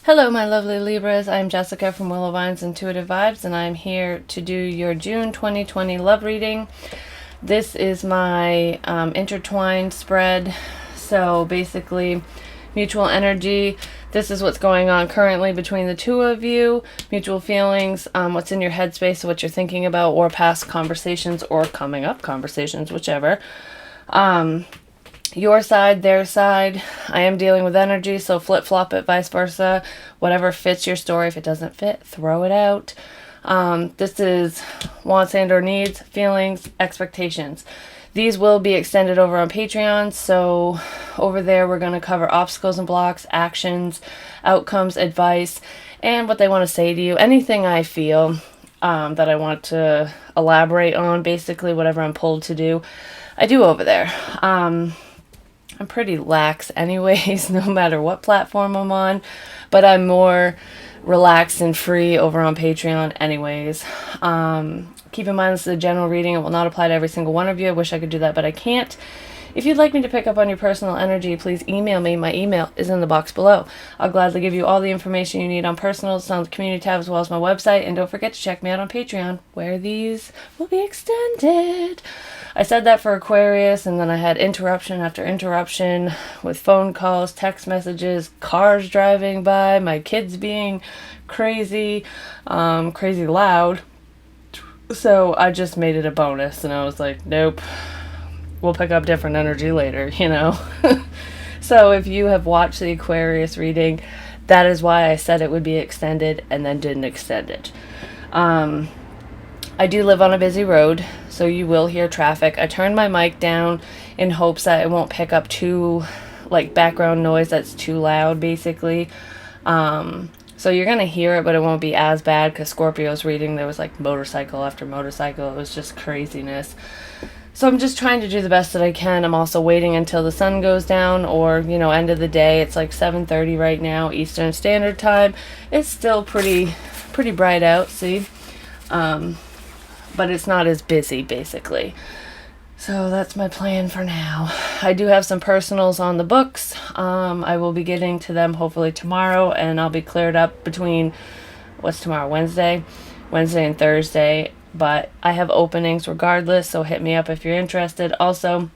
Hello, my lovely Libras. I'm Jessica from Willow Vine's Intuitive Vibes, and I'm here to do your June 2020 love reading. This is my intertwined spread. So basically, mutual energy. This is what's going on currently between the two of you. Mutual feelings, what's in your headspace, what you're thinking about, or past conversations or coming up conversations, whichever. Your side, their side. I am dealing with energy, so flip-flop it, vice versa. Whatever fits your story. If it doesn't fit, throw it out. This is wants and or needs, feelings, expectations. These will be extended over on Patreon, so over there we're going to cover obstacles and blocks, actions, outcomes, advice, and what they want to say to you. Anything I feel that I want to elaborate on, basically whatever I'm pulled to do, I do over there. I'm pretty lax anyways, no matter what platform I'm on, but I'm more relaxed and free over on Patreon anyways. Keep in mind this is a general reading. It will not apply to every single one of you. I wish I could do that, but I can't. If you'd like me to pick up on your personal energy, please email me. My email is in the box below. I'll gladly give you all the information you need on personals, on the community tab, as well as my website. And don't forget to check me out on Patreon, where these will be extended. I said that for Aquarius, and then I had interruption after interruption with phone calls, text messages, cars driving by, my kids being crazy, crazy loud. So I just made it a bonus, and I was like, nope. We'll pick up different energy later, you know. So if you have watched the Aquarius reading, that is why I said it would be extended and then didn't extend it. I do live on a busy road, so you will hear traffic. I turned my mic down in hopes that it won't pick up too, background noise that's too loud, basically. So you're going to hear it, but it won't be as bad, because Scorpio's reading, there was motorcycle after motorcycle. It was just craziness. So I'm just trying to do the best that I can. I'm also waiting until the sun goes down, or, end of the day. It's 7:30 right now, Eastern Standard Time. It's still pretty bright out, see? But it's not as busy, basically. So that's my plan for now. I do have some personals on the books. I will be getting to them hopefully tomorrow, and I'll be cleared up between, what's tomorrow, Wednesday and Thursday. But I have openings regardless, so hit me up if you're interested. Also,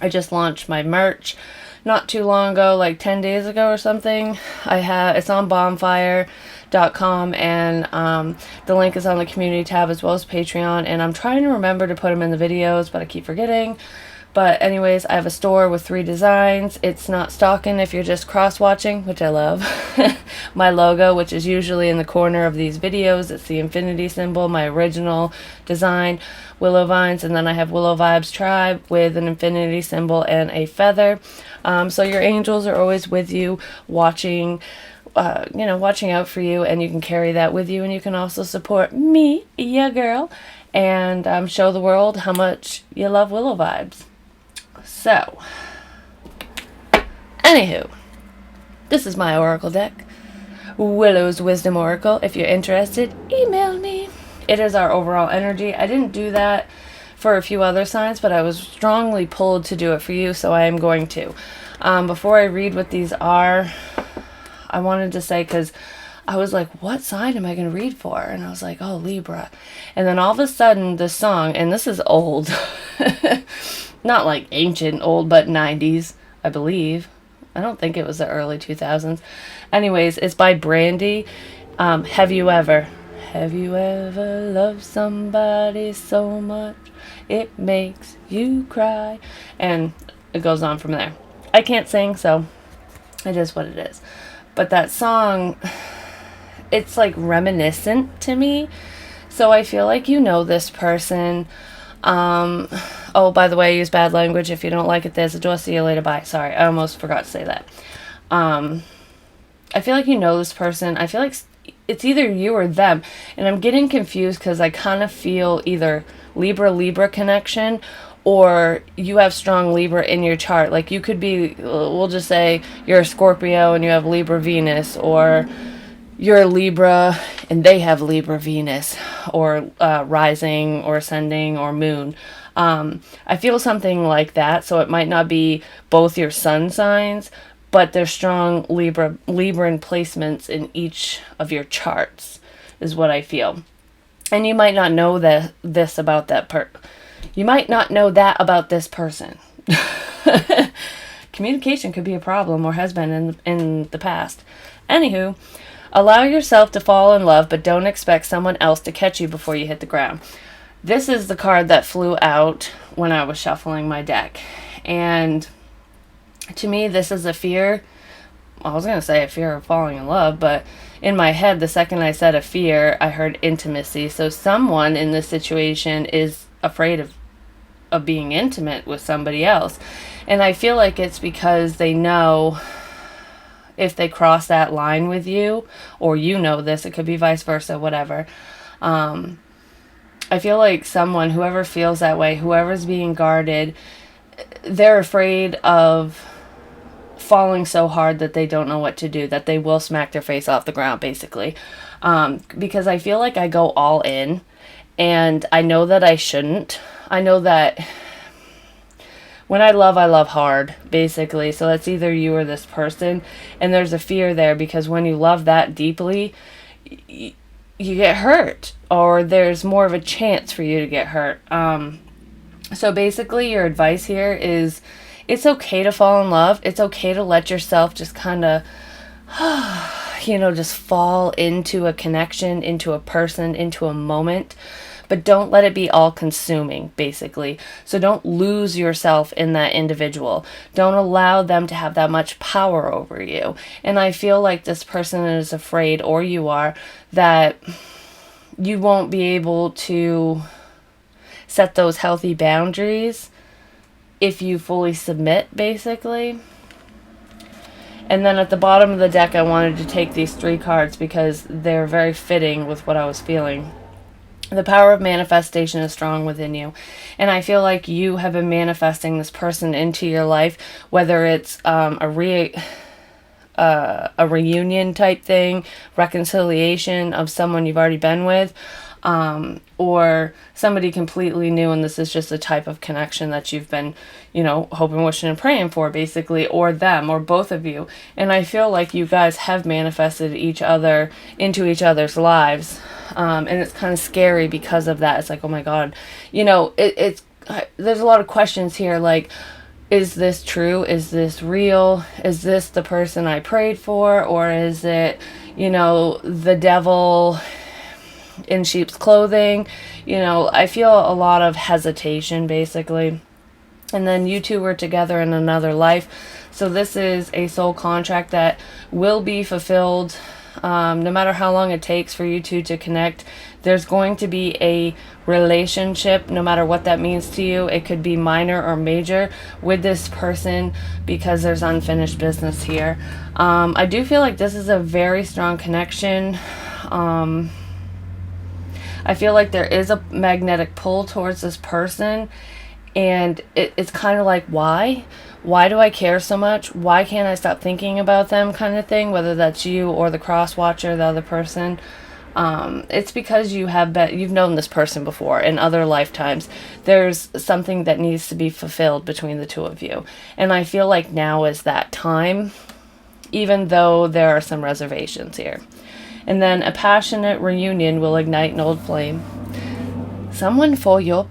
I just launched my merch not too long ago, 10 days ago or something. It's on bonfire.com, and the link is on the community tab as well as Patreon. And I'm trying to remember to put them in the videos, but I keep forgetting. But anyways, I have a store with 3 designs. It's not stalking if you're just cross-watching, which I love. My logo, which is usually in the corner of these videos. It's the infinity symbol, my original design, Willow Vines. And then I have Willow Vibes Tribe with an infinity symbol and a feather. So your angels are always with you, watching out for you. And you can carry that with you. And you can also support me, ya girl, and show the world how much you love Willow Vibes. So, anywho, this is my oracle deck, Willow's Wisdom Oracle. If you're interested, email me. It is our overall energy. I didn't do that for a few other signs, but I was strongly pulled to do it for you, so I am going to. Before I read what these are, I wanted to say, because I was like, what sign am I going to read for? And I was like, oh, Libra. And then all of a sudden, this song, and this is old, not ancient old, but 90s, I believe. I don't think it was the early 2000s. Anyways, it's by Brandy. Have you ever loved somebody so much it makes you cry? And it goes on from there. I can't sing, so it is what it is. But that song, it's reminiscent to me. So I feel like this person. Oh, by the way, I use bad language. If you don't like it, there's a door. See you later. Bye. Sorry, I almost forgot to say that. I feel like this person. I feel like it's either you or them. And I'm getting confused because I kind of feel either Libra connection, or you have strong Libra in your chart. You could be, we'll just say you're a Scorpio and you have Libra Venus, or you're a Libra and they have Libra Venus, or rising or ascending or moon. I feel something like that, so it might not be both your sun signs, but there's strong Libran placements in each of your charts, is what I feel. And you might not know this about that you might not know that about this person. Communication could be a problem, or has been in the past. Anywho, allow yourself to fall in love, but don't expect someone else to catch you before you hit the ground. This is the card that flew out when I was shuffling my deck. And to me, this is a fear. I was going to say a fear of falling in love, but in my head, the second I said a fear, I heard intimacy. So someone in this situation is afraid of being intimate with somebody else. And I feel like it's because they know if they cross that line with you, or you know this, it could be vice versa, whatever. I feel like whoever feels that way, whoever's being guarded, they're afraid of falling so hard that they don't know what to do, that they will smack their face off the ground, basically. Because I feel like I go all in, and I know that I shouldn't. I know that when I love hard, basically. So that's either you or this person. And there's a fear there because when you love that deeply, you get hurt. Or there's more of a chance for you to get hurt. So basically your advice here is it's okay to fall in love. It's okay to let yourself just kind of, just fall into a connection, into a person, into a moment. But don't let it be all consuming, basically. So don't lose yourself in that individual. Don't allow them to have that much power over you. And I feel like this person is afraid, or you are, that you won't be able to set those healthy boundaries if you fully submit, basically. And then at the bottom of the deck, I wanted to take these 3 cards because they're very fitting with what I was feeling. The power of manifestation is strong within you. And I feel like you have been manifesting this person into your life, whether it's a reunion type thing, reconciliation of someone you've already been with, or somebody completely new, and this is just a type of connection that you've been, hoping, wishing, and praying for, basically, or them, or both of you. And I feel like you guys have manifested each other into each other's lives. And it's kind of scary because of that. It's like, oh my God, there's a lot of questions here. Like, is this true? Is this real? Is this the person I prayed for? Or is it, the devil in sheep's clothing? I feel a lot of hesitation, basically. And then you two were together in another life. So this is a soul contract that will be fulfilled. No matter how long it takes for you two to connect, there's going to be a relationship, no matter what that means to you. It could be minor or major with this person because there's unfinished business here. I do feel like this is a very strong connection. I feel like there is a magnetic pull towards this person, and it's kind of like, why? Why do I care so much? Why can't I stop thinking about them, kind of thing, whether that's you or the cross watcher, the other person. It's because you've known this person before in other lifetimes. There's something that needs to be fulfilled between the two of you. And I feel like now is that time, even though there are some reservations here. And then a passionate reunion will ignite an old flame. Someone for your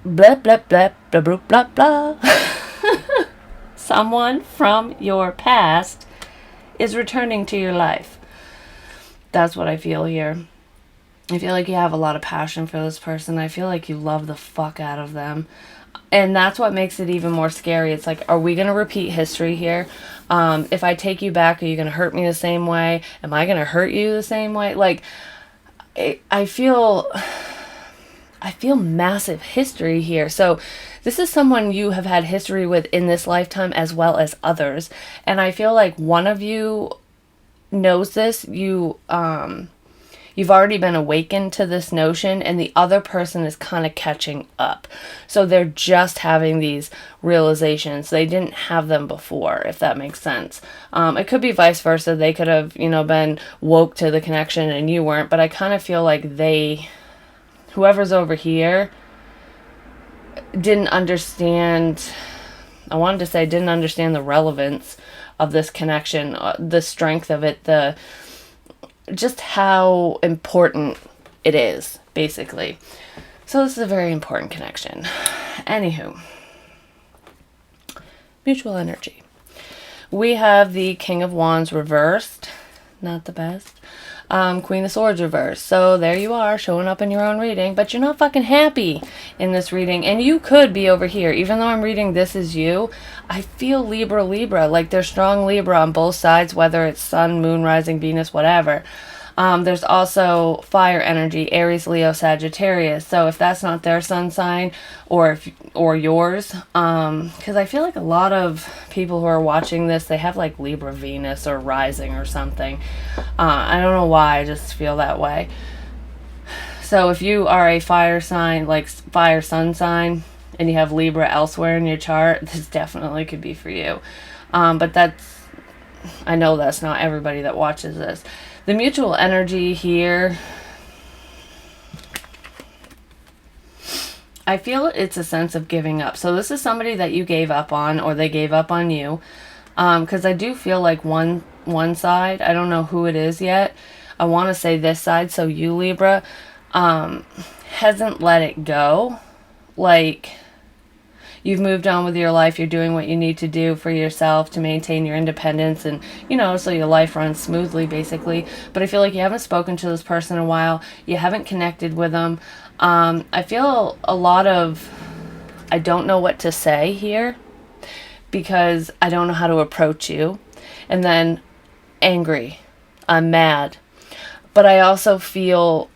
blah, blah, blah, blah, blah, blah, blah. Someone from your past is returning to your life. That's what I feel here. I feel like you have a lot of passion for this person. I feel like you love the fuck out of them. And that's what makes it even more scary. It's like, are we going to repeat history here? If I take you back, are you going to hurt me the same way? Am I going to hurt you the same way? Like, I feel massive history here. So this is someone you have had history with in this lifetime as well as others. And I feel like one of you knows this. You've already been awakened to this notion, and the other person is kind of catching up. So they're just having these realizations. They didn't have them before, if that makes sense. It could be vice versa. They could have, been woke to the connection and you weren't, but I kind of feel like whoever's over here didn't understand the relevance of this connection, the strength of it, just how important it is, basically. So this is a very important connection. Anywho, mutual energy. We have the King of Wands reversed. Not the best. Queen of Swords reversed. So there you are, showing up in your own reading, but you're not fucking happy in this reading. And you could be over here. Even though I'm reading This Is You, I feel Libra, like there's strong Libra on both sides, whether it's Sun, Moon, Rising, Venus, whatever. There's also fire energy, Aries, Leo, Sagittarius. So if that's not their sun sign, or yours, because I feel like a lot of people who are watching this, they have like Libra, Venus, or Rising or something. I don't know why, I just feel that way. So if you are a fire sign, like fire sun sign, and you have Libra elsewhere in your chart, this definitely could be for you. But I know that's not everybody that watches this. The mutual energy here, I feel it's a sense of giving up. So this is somebody that you gave up on, or they gave up on you. Because I do feel like one side, I don't know who it is yet. I want to say this side, so you, Libra, hasn't let it go. Like, you've moved on with your life. You're doing what you need to do for yourself to maintain your independence and, so your life runs smoothly, basically. But I feel like you haven't spoken to this person in a while. You haven't connected with them. I feel a lot of, I don't know what to say here because I don't know how to approach you. And then angry. I'm mad. But I also feel...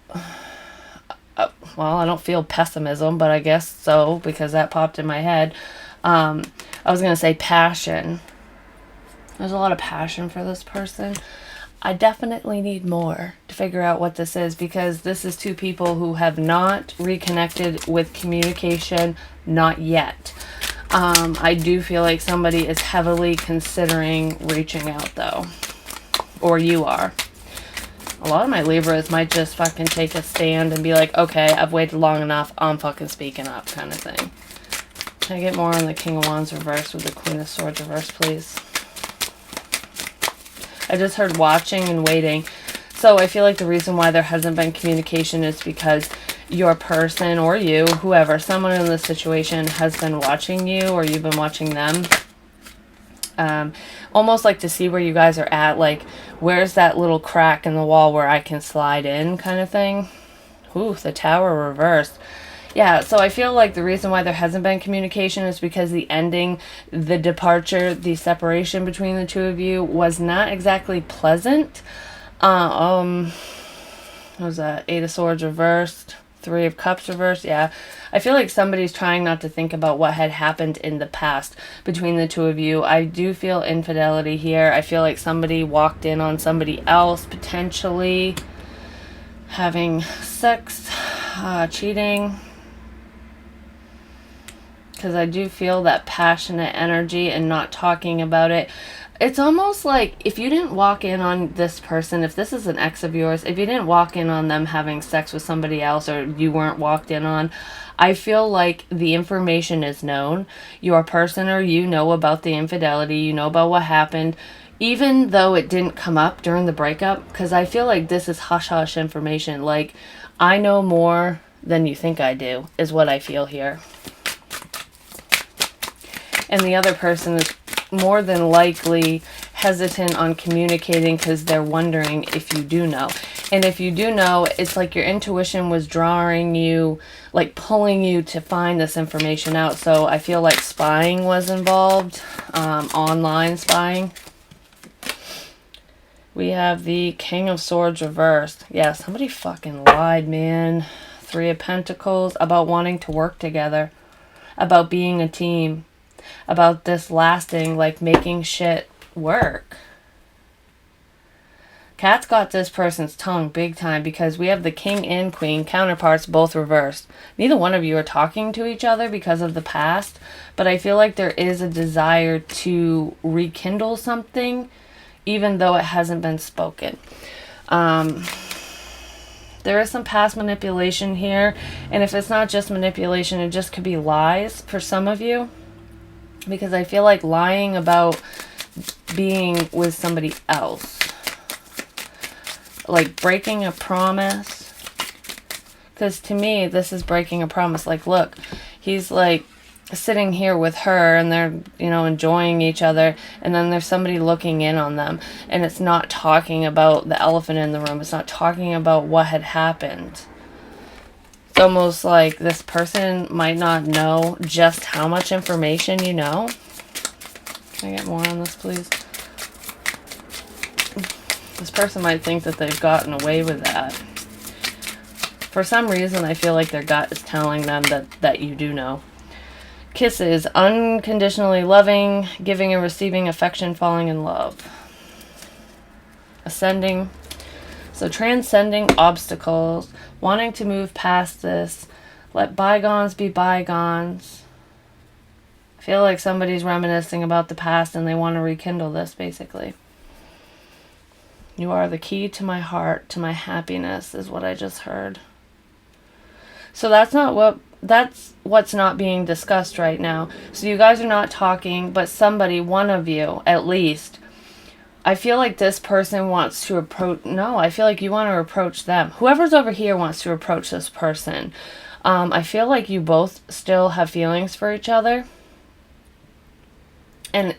well, I don't feel pessimism, but I guess so, because that popped in my head. I was going to say passion. There's a lot of passion for this person. I definitely need more to figure out what this is, because this is two people who have not reconnected with communication, not yet. I do feel like somebody is heavily considering reaching out, though. Or you are. A lot of my Libras might just fucking take a stand and be like, okay, I've waited long enough, I'm fucking speaking up, kind of thing. Can I get more on the King of Wands reverse with the Queen of Swords reverse, please? I just heard watching and waiting. So I feel like the reason why there hasn't been communication is because your person, or you, whoever, someone in this situation has been watching you, or you've been watching them. Almost like to see where you guys are at, like where's that little crack in the wall where I can slide in, kind of thing. Ooh, the Tower reversed. Yeah, so I feel like the reason why there hasn't been communication is because the ending, the departure, the separation between the two of you was not exactly pleasant. What was that? Eight of Swords reversed. Three of Cups reversed. Yeah, I feel like somebody's trying not to think about what had happened in the past between the two of you. I do feel infidelity here. I feel like somebody walked in on somebody else, potentially having sex, cheating. Because I do feel that passionate energy and not talking about it. It's almost like if you didn't walk in on this person, if this is an ex of yours, if you didn't walk in on them having sex with somebody else, or you weren't walked in on, I feel like the information is known. Your person or you know about the infidelity, you know about what happened, even though it didn't come up during the breakup, because I feel like this is hush-hush information. Like, I know more than you think I do, is what I feel here. And the other person is more than likely hesitant on communicating because they're wondering if you do know. And if you do know, it's like your intuition was drawing you, like pulling you to find this information out. So I feel like spying was involved, online spying. We have the King of Swords reversed. Yeah, somebody fucking lied, man. Three of Pentacles, about wanting to work together, about being a team, about this lasting, like making shit work. Cat's got this person's tongue big time, because we have the King and Queen counterparts both reversed. Neither one of you are talking to each other because of the past, but I feel like there is a desire to rekindle something, even though it hasn't been spoken. There is some past manipulation here, and if it's not just manipulation, it just could be lies for some of you. Because I feel like lying about being with somebody else. Like breaking a promise. Because to me, this is breaking a promise. Like, look, he's like sitting here with her and they're, you know, enjoying each other. And then there's somebody looking in on them. And it's not talking about the elephant in the room. It's not talking about what had happened. It's almost like this person might not know just how much information you know. Can I get more on this, please? This person might think that they've gotten away with that. For some reason, I feel like their gut is telling them that you do know. Kisses, unconditionally loving, giving and receiving affection, falling in love. Ascending. So transcending obstacles, wanting to move past this, let bygones be bygones. I feel like somebody's reminiscing about the past and they want to rekindle this, basically. You are the key to my heart, to my happiness, is what I just heard. So that's what's not being discussed right now. So you guys are not talking, but somebody, one of you at least, I feel like this person wants to approach, no, I feel like you want to approach them. Whoever's over here wants to approach this person. I feel like you both still have feelings for each other. And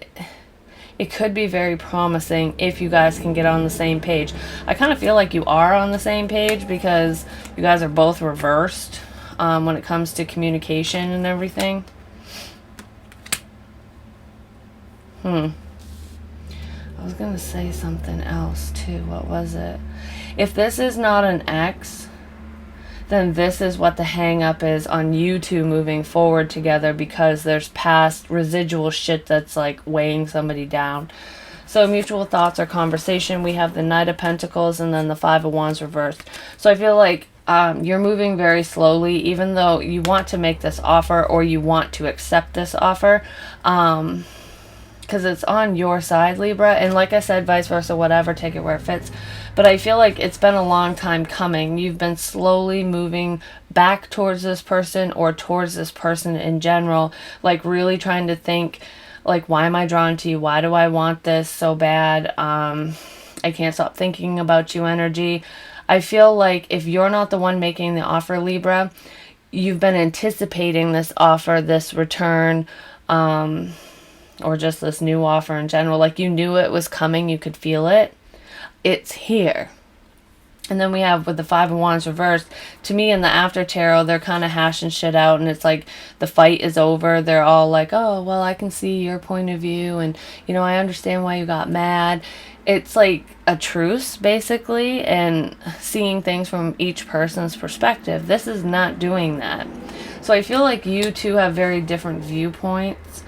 it could be very promising if you guys can get on the same page. I kind of feel like you are on the same page because you guys are both reversed when it comes to communication and everything. I was going to say something else too. What was it? If this is not an ex, then this is what the hang up is on you two moving forward together, because there's past residual shit that's like weighing somebody down. So mutual thoughts or conversation, we have the Knight of Pentacles and then the Five of Wands reversed. So I feel like you're moving very slowly, even though you want to make this offer or you want to accept this offer. Because it's on your side, Libra. And like I said, vice versa, whatever, take it where it fits. But I feel like it's been a long time coming. You've been slowly moving back towards this person or towards this person in general. Like really trying to think, like, why am I drawn to you? Why do I want this so bad? I can't stop thinking about you energy. I feel like if you're not the one making the offer, Libra, you've been anticipating this offer, this return, or just this new offer in general. Like you knew it was coming, you could feel it. It's here. And then we have with the Five of Wands reversed, to me in the after tarot, they're kind of hashing shit out and it's like the fight is over. They're all like, oh, well, I can see your point of view and, you know, I understand why you got mad. It's like a truce, basically, and seeing things from each person's perspective. This is not doing that. So I feel like you two have very different viewpoints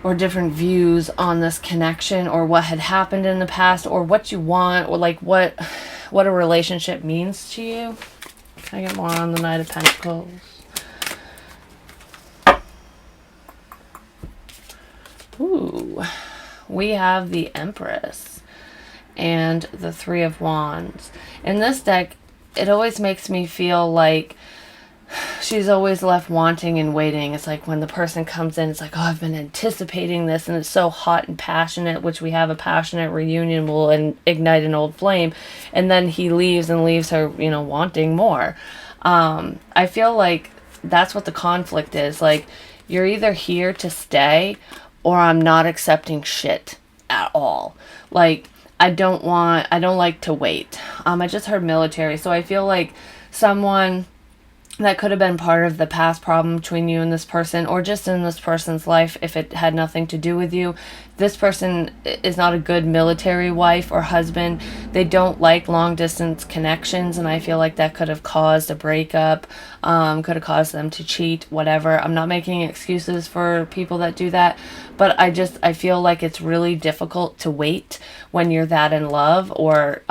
or different views on this connection or what had happened in the past or what you want or like what a relationship means to you. Can I get more on the Knight of Pentacles? Ooh, we have the Empress and the Three of Wands. In this deck, it always makes me feel like she's always left wanting and waiting. It's like when the person comes in, it's like, oh, I've been anticipating this, and it's so hot and passionate, which we have a passionate reunion will ignite an old flame, and then he leaves and leaves her, you know, wanting more. I feel like that's what the conflict is. Like, you're either here to stay or I'm not accepting shit at all. Like, I don't like to wait. I just heard military, so I feel like someone that could have been part of the past problem between you and this person, or just in this person's life if it had nothing to do with you. This person is not a good military wife or husband. They don't like long distance connections, and I feel like that could have caused a breakup, could have caused them to cheat, whatever. I'm not making excuses for people that do that, but I feel like it's really difficult to wait when you're that in love, or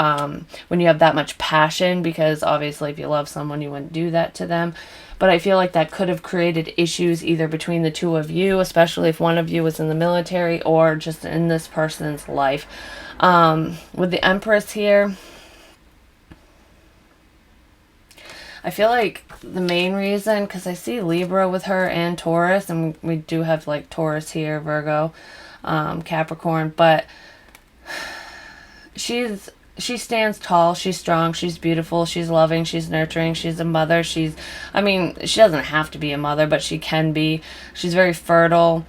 when you have that much passion, because obviously if you love someone you wouldn't do that to them. But I feel like that could have created issues either between the two of you, especially if one of you was in the military, or just in this person's life. With the Empress here, I feel like the main reason, because I see Libra with her and Taurus, and we do have like Taurus here, Virgo. Capricorn, but she stands tall, she's strong, she's beautiful, she's loving, she's nurturing, she's a mother, she doesn't have to be a mother, but she can be. She's very fertile.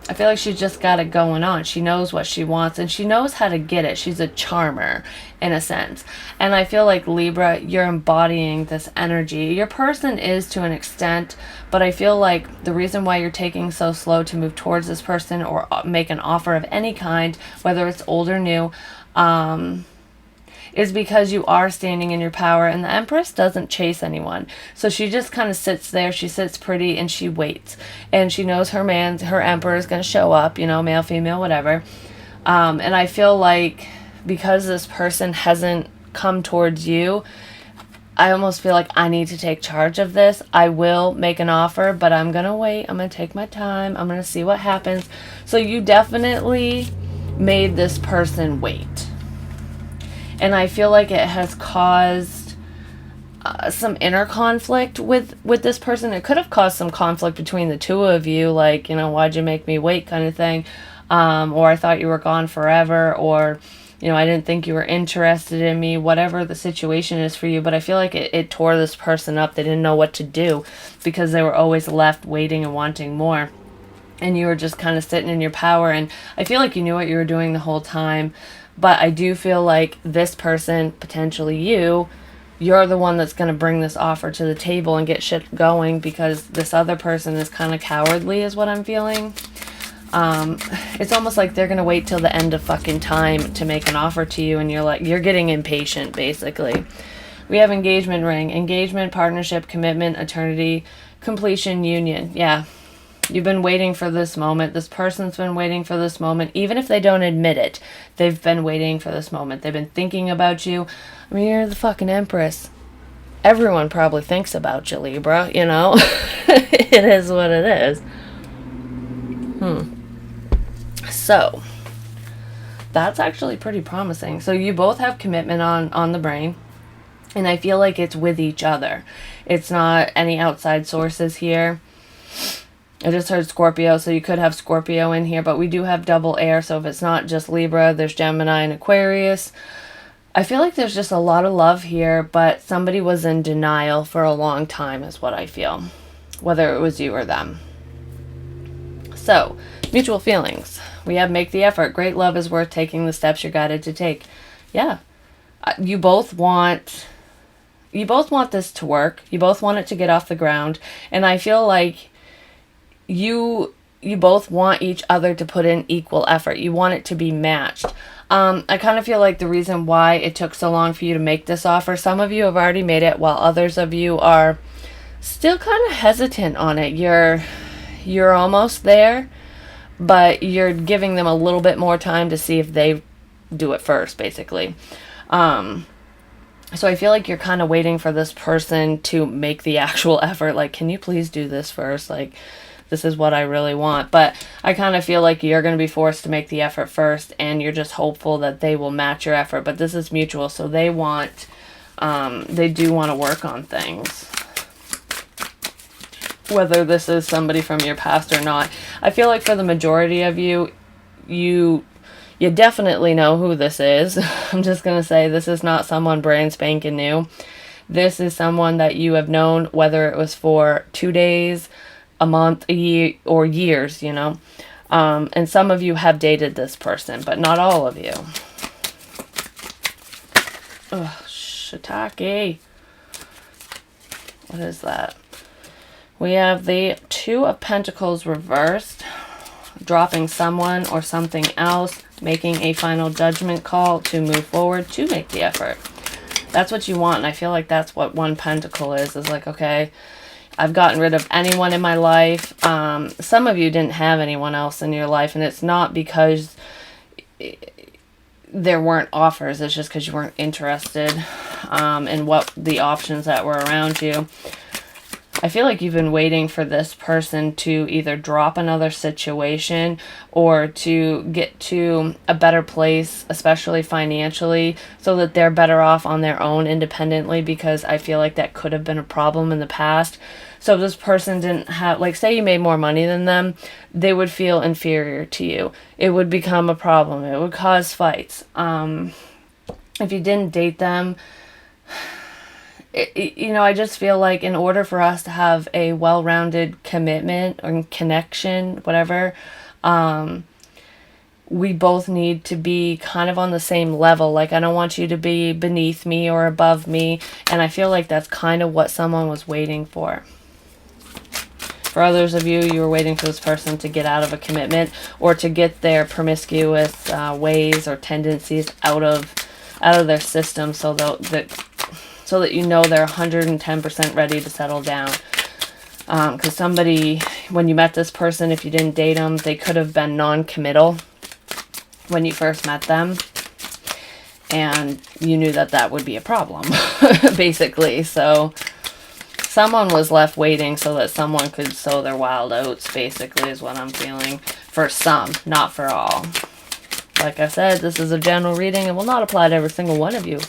I feel like she's just got it going on. She knows what she wants and she knows how to get it. She's a charmer in a sense. And I feel like Libra, you're embodying this energy. Your person is to an extent, but I feel like the reason why you're taking so slow to move towards this person or make an offer of any kind, whether it's old or new, is because you are standing in your power, and the Empress doesn't chase anyone. So she just kind of sits there, she sits pretty, and she waits. And she knows her Emperor is going to show up, male, female, whatever. And I feel like because this person hasn't come towards you, I almost feel like I need to take charge of this. I will make an offer, but I'm going to wait. I'm going to take my time. I'm going to see what happens. So you definitely made this person wait. And I feel like it has caused some inner conflict with this person. It could have caused some conflict between the two of you, like, why'd you make me wait kind of thing. Or I thought you were gone forever, or, I didn't think you were interested in me, whatever the situation is for you. But I feel like it tore this person up. They didn't know what to do because they were always left waiting and wanting more. And you were just kind of sitting in your power. And I feel like you knew what you were doing the whole time. But I do feel like this person, potentially you're the one that's going to bring this offer to the table and get shit going, because this other person is kind of cowardly is what I'm feeling. It's almost like they're going to wait till the end of fucking time to make an offer to you, and you're getting impatient, basically. We have engagement ring, engagement, partnership, commitment, eternity, completion, union. Yeah. You've been waiting for this moment. This person's been waiting for this moment. Even if they don't admit it, they've been waiting for this moment. They've been thinking about you. I mean, you're the fucking Empress. Everyone probably thinks about you, Libra, It is what it is. So, that's actually pretty promising. So you both have commitment on the brain. And I feel like it's with each other. It's not any outside sources here. I just heard Scorpio, so you could have Scorpio in here, but we do have double air, so if it's not just Libra, there's Gemini and Aquarius. I feel like there's just a lot of love here, but somebody was in denial for a long time is what I feel, whether it was you or them. So, mutual feelings. We have make the effort. Great love is worth taking the steps you're guided to take. Yeah. You both want this to work. You both want it to get off the ground, and I feel like you both want each other to put in equal effort. You want it to be matched. I kind of feel like the reason why it took so long for you to make this offer, some of you have already made it, while others of you are still kind of hesitant on it. You're almost there, but you're giving them a little bit more time to see if they do it first, basically. So I feel like you're kind of waiting for this person to make the actual effort. Like, can you please do this first? Like, this is what I really want. But I kind of feel like you're going to be forced to make the effort first, and you're just hopeful that they will match your effort. But this is mutual, so they do want to work on things. Whether this is somebody from your past or not. I feel like for the majority of you, you definitely know who this is. I'm just going to say this is not someone brand spanking new. This is someone that you have known, whether it was for 2 days, a month, a year, or years, and some of you have dated this person, but not all of you. Ugh, shiitake. What is that? We have the Two of Pentacles reversed, dropping someone or something else, making a final judgment call to move forward, to make the effort. That's what you want, and I feel like that's what One Pentacle is like, okay, I've gotten rid of anyone in my life. Some of you didn't have anyone else in your life, and it's not because there weren't offers. It's just because you weren't interested in what the options that were around you. I feel like you've been waiting for this person to either drop another situation or to get to a better place, especially financially, so that they're better off on their own independently, because I feel like that could have been a problem in the past. So if this person didn't have, like, say you made more money than them, they would feel inferior to you. It would become a problem. It would cause fights. If you didn't date them, I just feel like in order for us to have a well-rounded commitment or connection, whatever, we both need to be kind of on the same level. Like, I don't want you to be beneath me or above me. And I feel like that's kind of what someone was waiting for. For others of you, you were waiting for this person to get out of a commitment or to get their promiscuous ways or tendencies out of their system, so that they're 110% ready to settle down. Because somebody, when you met this person, if you didn't date them, they could have been non-committal when you first met them, and you knew that would be a problem, basically. So someone was left waiting so that someone could sow their wild oats, basically, is what I'm feeling. For some, not for all. Like I said, this is a general reading and will not apply to every single one of you.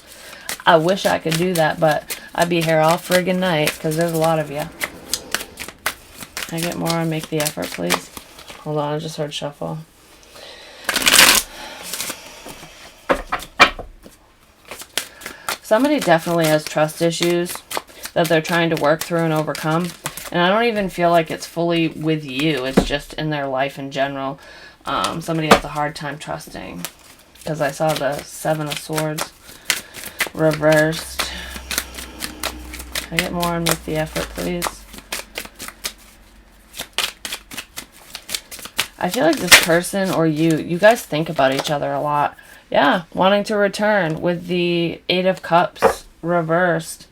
I wish I could do that, but I'd be here all friggin' night, because there's a lot of you. Can I get more on Make the Effort, please? Hold on, I just heard shuffle. Somebody definitely has trust issues that they're trying to work through and overcome. And I don't even feel like it's fully with you. It's just in their life in general. Somebody has a hard time trusting. Because I saw the 7 of Swords reversed. Can I get more on Make the Effort, please? I feel like this person or you guys think about each other a lot. Yeah, wanting to return with the 8 of Cups reversed.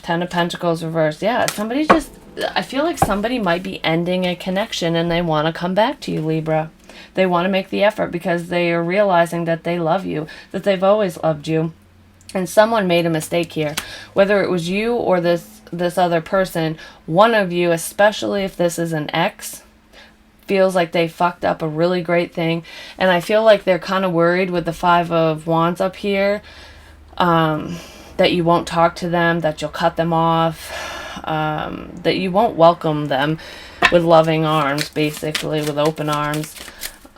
10 of Pentacles reversed. Yeah, I feel like somebody might be ending a connection and they want to come back to you, Libra. They want to make the effort because they are realizing that they love you, that they've always loved you. And someone made a mistake here. Whether it was you or this other person, one of you, especially if this is an ex, feels like they fucked up a really great thing. And I feel like they're kind of worried with the 5 of Wands up here, that you won't talk to them, that you'll cut them off, that you won't welcome them with loving arms, basically, with open arms.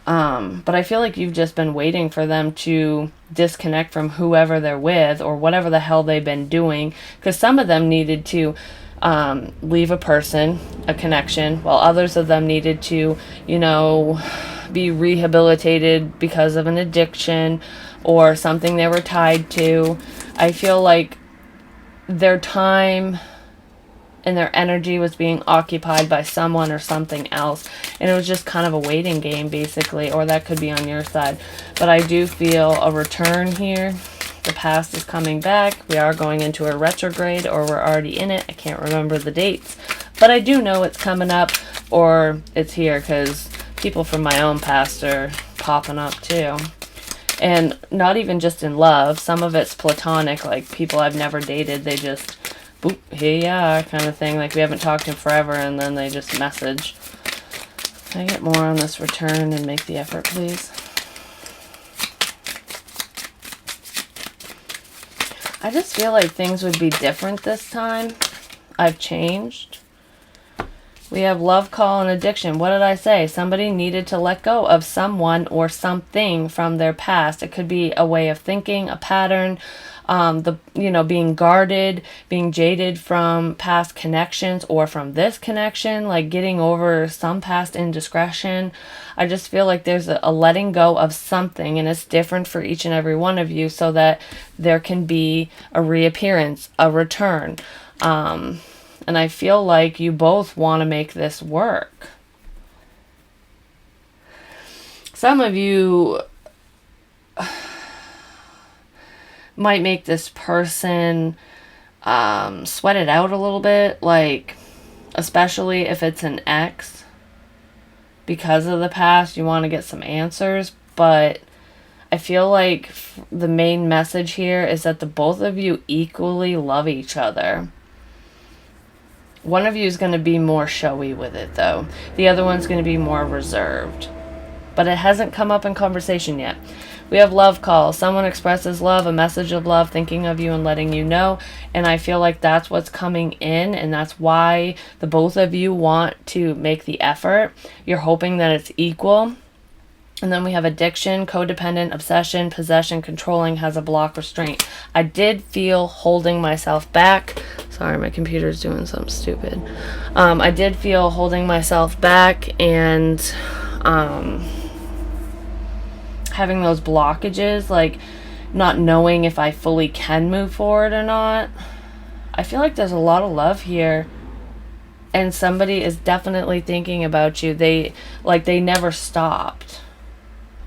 But I feel like you've just been waiting for them to disconnect from whoever they're with or whatever the hell they've been doing, because some of them needed to leave a person, a connection, while others of them needed to, be rehabilitated because of an addiction or something they were tied to. I feel like their time and their energy was being occupied by someone or something else, and it was just kind of a waiting game, basically, or that could be on your side. But I do feel a return here. The past is coming back. We are going into a retrograde, or we're already in it. I can't remember the dates, but I do know it's coming up, or it's here, because people from my own past are popping up too. And not even just in love. Some of it's platonic, like people I've never dated. They just, boop, here you are, kind of thing. Like we haven't talked in forever, and then they just message. Can I get more on this return and Make the Effort, please? I just feel like things would be different this time. I've changed. We have love, call, and addiction. What did I say? Somebody needed to let go of someone or something from their past. It could be a way of thinking, a pattern, being guarded, being jaded from past connections or from this connection, like getting over some past indiscretion. I just feel like there's a letting go of something, and it's different for each and every one of you, so that there can be a reappearance, a return. And I feel like you both want to make this work. Some of you might make this person sweat it out a little bit, like especially if it's an ex. Because of the past, you want to get some answers, but I feel like the main message here is that the both of you equally love each other. One of you is going to be more showy with it, though. The other one's going to be more reserved. But it hasn't come up in conversation yet. We have love calls. Someone expresses love, a message of love, thinking of you and letting you know. And I feel like that's what's coming in, and that's why the both of you want to make the effort. You're hoping that it's equal. And then we have addiction, codependent, obsession, possession, controlling, has a block, restraint. I did feel holding myself back. Sorry, my computer's doing something stupid. I did feel holding myself back and having those blockages, like not knowing if I fully can move forward or not. I feel like there's a lot of love here. And somebody is definitely thinking about you. They never stopped.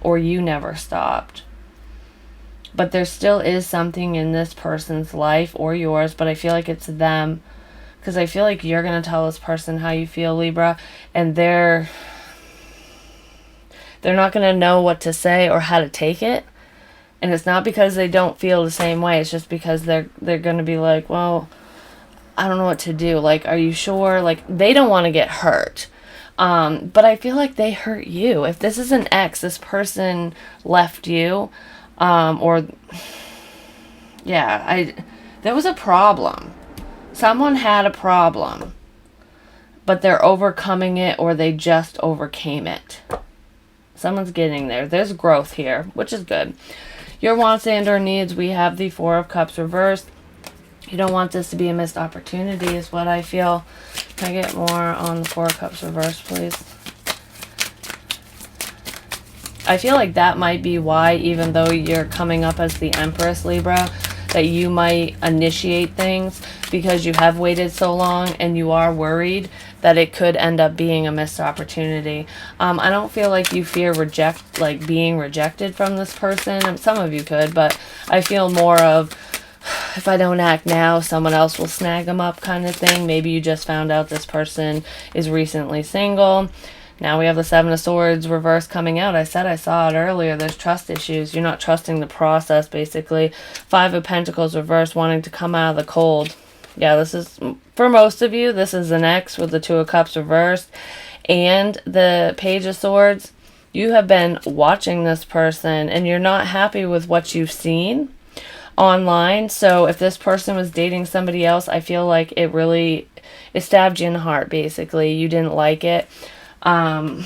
Or you never stopped. But there still is something in this person's life or yours, but I feel like it's them. Because I feel like you're going to tell this person how you feel, Libra, and they're not going to know what to say or how to take it. And it's not because they don't feel the same way. It's just because they're going to be like, well, I don't know what to do. Like, are you sure? Like, they don't want to get hurt. But I feel like they hurt you. If this is an ex, this person left you, there was a problem. Someone had a problem, but they're overcoming it, or they just overcame it. Someone's getting there. There's growth here, which is good. Your wants and or needs, we have the Four of Cups reversed. You don't want this to be a missed opportunity is what I feel. Can I get more on the Four of Cups reversed, please? I feel like that might be why, even though you're coming up as the Empress, Libra, that you might initiate things because you have waited so long and you are worried that it could end up being a missed opportunity. I don't feel like you fear being rejected from this person. Some of you could, but I feel more of, if I don't act now, someone else will snag them up kind of thing. Maybe you just found out this person is recently single. Now we have the Seven of Swords reverse coming out. I said I saw it earlier. There's trust issues. You're not trusting the process, basically. Five of Pentacles reverse, wanting to come out of the cold. Yeah, this is, for most of you, this is an ex with the Two of Cups reversed and the Page of Swords. You have been watching this person and you're not happy with what you've seen online. So if this person was dating somebody else, I feel like it stabbed you in the heart, basically. You didn't like it. I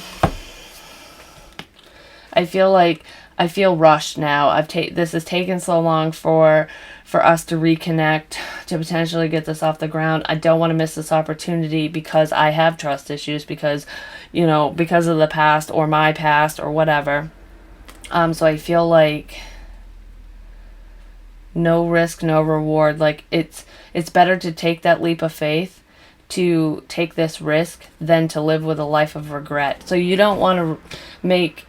feel rushed now. This has taken so long for us to reconnect, to potentially get this off the ground. I don't want to miss this opportunity because I have trust issues, because of the past or my past or whatever. So I feel like no risk, no reward. Like, it's better to take that leap of faith, to take this risk, than to live with a life of regret. So you don't want to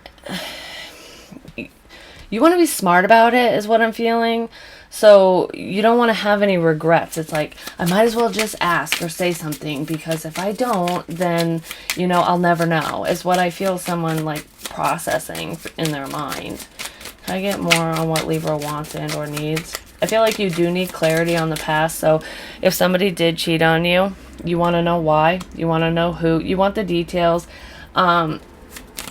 you want to be smart about it, is what I'm feeling. So you don't want to have any regrets. It's like, I might as well just ask or say something, because if I don't, then, I'll never know, is what I feel someone like processing in their mind. Can I get more on what Libra wants and or needs? I feel like you do need clarity on the past. So if somebody did cheat on you, you want to know why. You want to know who. You want the details.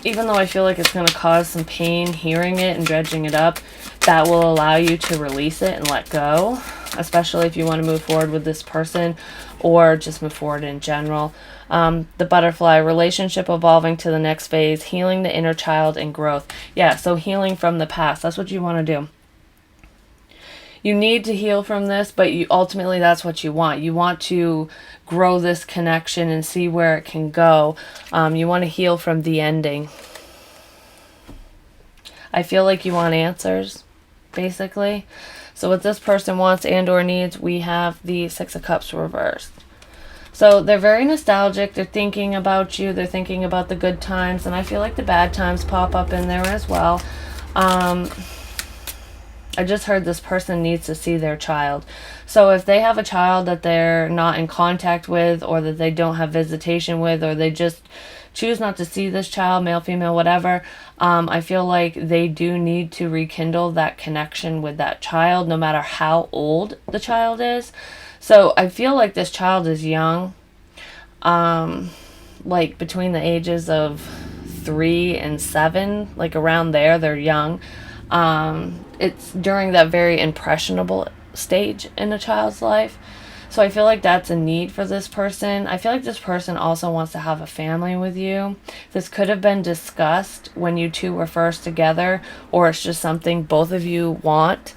Even though I feel like it's going to cause some pain hearing it and dredging it up, that will allow you to release it and let go, especially if you want to move forward with this person or just move forward in general. The butterfly, relationship evolving to the next phase, healing the inner child and growth. Yeah, so healing from the past. That's what you want to do. You need to heal from this, but ultimately that's what you want. You want to grow this connection and see where it can go. You want to heal from the ending. I feel like you want answers, basically. So what this person wants and or needs, we have the Six of Cups reversed. So they're very nostalgic. They're thinking about you. They're thinking about the good times. And I feel like the bad times pop up in there as well. I just heard this person needs to see their child. So if they have a child that they're not in contact with, or that they don't have visitation with, or they just choose not to see this child, male, female, whatever, I feel like they do need to rekindle that connection with that child, no matter how old the child is. So I feel like this child is young. like between the ages of 3 and 7, like around there, they're young. It's during that very impressionable stage in a child's life. So I feel like that's a need for this person. I feel like this person also wants to have a family with you. This could have been discussed when you two were first together, or it's just something both of you want,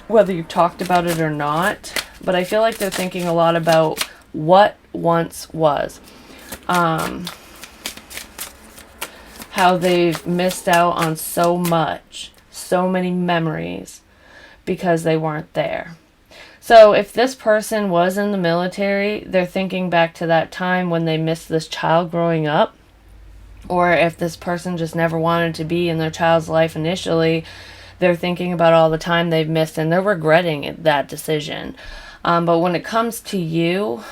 whether you've talked about it or not. But I feel like they're thinking a lot about what once was. How they've missed out on so much, so many memories, because they weren't there. So if this person was in the military, they're thinking back to that time when they missed this child growing up. Or if this person just never wanted to be in their child's life initially, they're thinking about all the time they've missed and they're regretting that decision. But when it comes to you,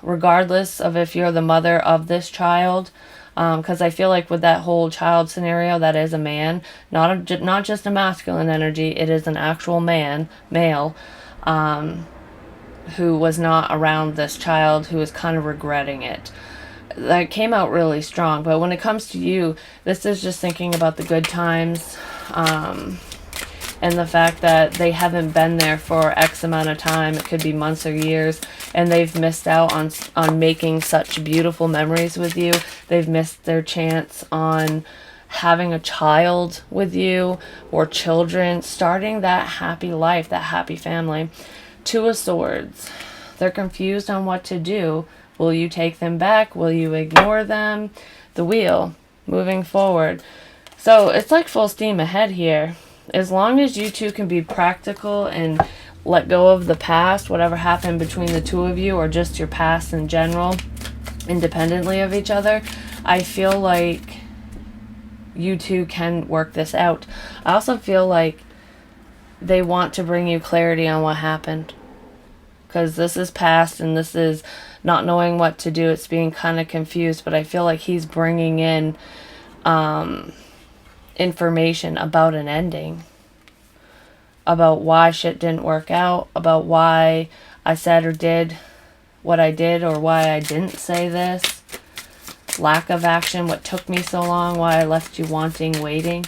regardless of if you're the mother of this child, because I feel like with that whole child scenario, that is a man, not just a masculine energy, it is an actual male, who was not around this child, who is kind of regretting it. That came out really strong. But when it comes to you, this is just thinking about the good times, and the fact that they haven't been there for X amount of time. It could be months or years, and they've missed out on making such beautiful memories with you. They've missed their chance on having a child with you, or children, starting that happy life, that happy family. Two of Swords. They're confused on what to do. Will you take them back? Will you ignore them? The Wheel. Moving forward. So it's like full steam ahead here. As long as you two can be practical and let go of the past, whatever happened between the two of you, or just your past in general, independently of each other, I feel like you two can work this out. I also feel like they want to bring you clarity on what happened, because this is past and this is not knowing what to do. It's being kind of confused, but I feel like he's bringing in information about an ending, about why shit didn't work out, about why I said or did what I did, or why I didn't say this, lack of action, what took me so long, why I left you wanting, waiting.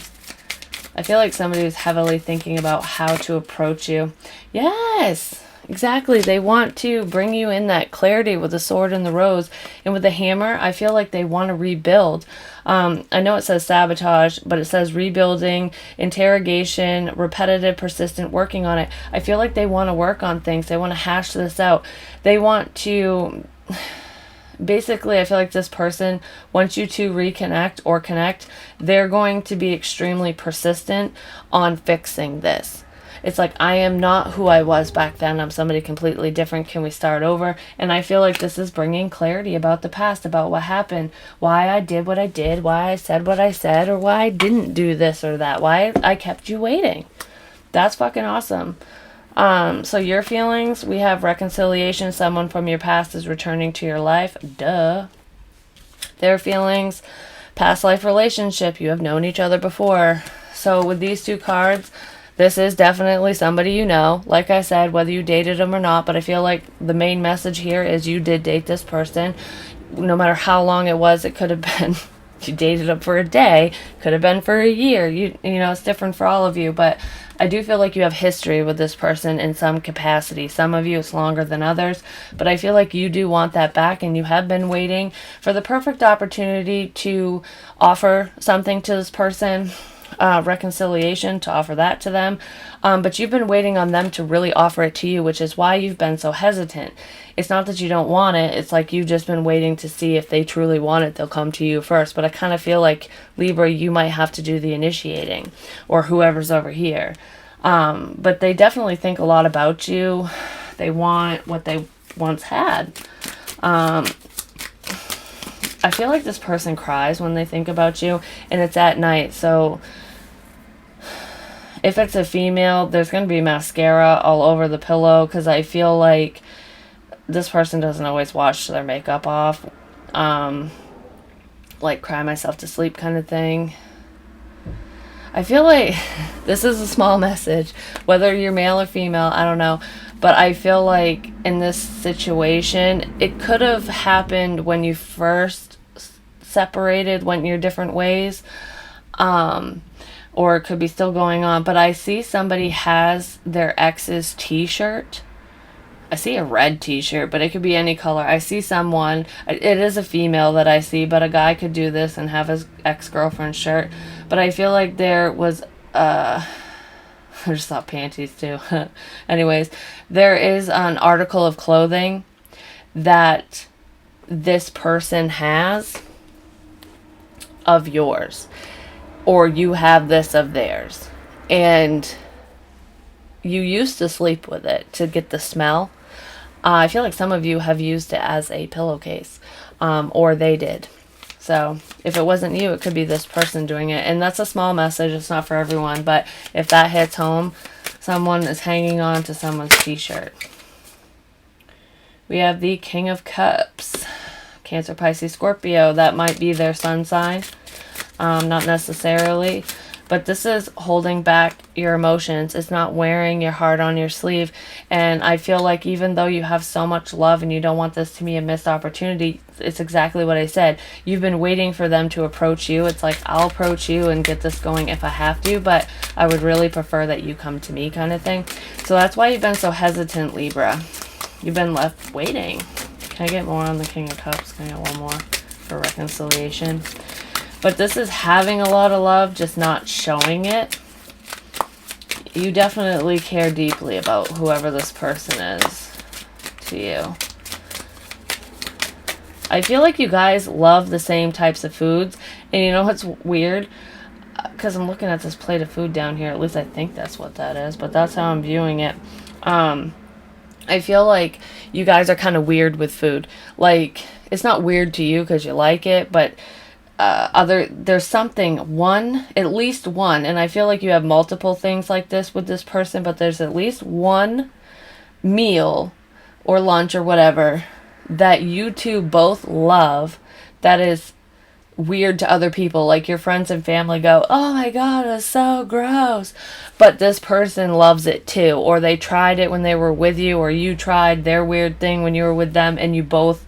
I feel like somebody was heavily thinking about how to approach you. Yes, exactly. They want to bring you in that clarity with the Sword and the Rose. And with the Hammer, I feel like they want to rebuild. I know it says sabotage, but it says rebuilding, interrogation, repetitive, persistent, working on it. I feel like they want to work on things. They want to hash this out. They want to... Basically, I feel like this person, once you two reconnect or connect, they're going to be extremely persistent on fixing this. It's like, I am not who I was back then. I'm somebody completely different. Can we start over? And I feel like this is bringing clarity about the past, about what happened, why I did what I did, why I said what I said, or why I didn't do this or that, why I kept you waiting. That's fucking awesome. So your feelings, we have reconciliation. Someone from your past is returning to your life. Duh. Their feelings, past life relationship. You have known each other before. So with these two cards, this is definitely somebody you know. Like I said, whether you dated them or not, but I feel like the main message here is you did date this person. No matter how long it was, it could have been... you dated them for a day, could have been for a year. You know, it's different for all of you, but I do feel like you have history with this person in some capacity. Some of you it's longer than others, but I feel like you do want that back, and you have been waiting for the perfect opportunity to offer something to this person, reconciliation, to offer that to them. But you've been waiting on them to really offer it to you, which is why you've been so hesitant. It's not that you don't want it. It's like you've just been waiting to see if they truly want it. They'll come to you first. But I kind of feel like, Libra, you might have to do the initiating, or whoever's over here. But they definitely think a lot about you. They want what they once had. I feel like this person cries when they think about you, and it's at night. So if it's a female, there's going to be mascara all over the pillow, because I feel like this person doesn't always wash their makeup off. Like cry myself to sleep kind of thing. I feel like this is a small message, whether you're male or female, I don't know. But I feel like in this situation, it could have happened when you first separated, went your different ways. Or it could be still going on. But I see somebody has their ex's t-shirt. I see a red t-shirt, but it could be any color. I see someone, it is a female that I see, but a guy could do this and have his ex-girlfriend's shirt. But I feel like there was, I just thought panties too. Anyways, there is an article of clothing that this person has of yours, or you have this of theirs, and you used to sleep with it to get the smell. I feel like some of you have used it as a pillowcase, or they did. So if it wasn't you, it could be this person doing it. And that's a small message. It's not for everyone. But if that hits home, someone is hanging on to someone's t-shirt. We have the King of Cups. Cancer, Pisces, Scorpio. That might be their sun sign. Not necessarily. But this is holding back your emotions. It's not wearing your heart on your sleeve. And I feel like even though you have so much love and you don't want this to be a missed opportunity, it's exactly what I said. You've been waiting for them to approach you. It's like, I'll approach you and get this going if I have to, but I would really prefer that you come to me kind of thing. So that's why you've been so hesitant, Libra. You've been left waiting. Can I get more on the King of Cups? Can I get one more for reconciliation? But this is having a lot of love, just not showing it. You definitely care deeply about whoever this person is to you. I feel like you guys love the same types of foods. And you know what's weird? Because I'm looking at this plate of food down here. At least I think that's what that is. But that's how I'm viewing it. I feel like you guys are kind of weird with food. Like, it's not weird to you because you like it, but there's something, at least one, and I feel like you have multiple things like this with this person, but there's at least one meal or lunch or whatever that you two both love that is weird to other people. Like your friends and family go, oh my god, it's so gross, but this person loves it too, or they tried it when they were with you, or you tried their weird thing when you were with them, and you both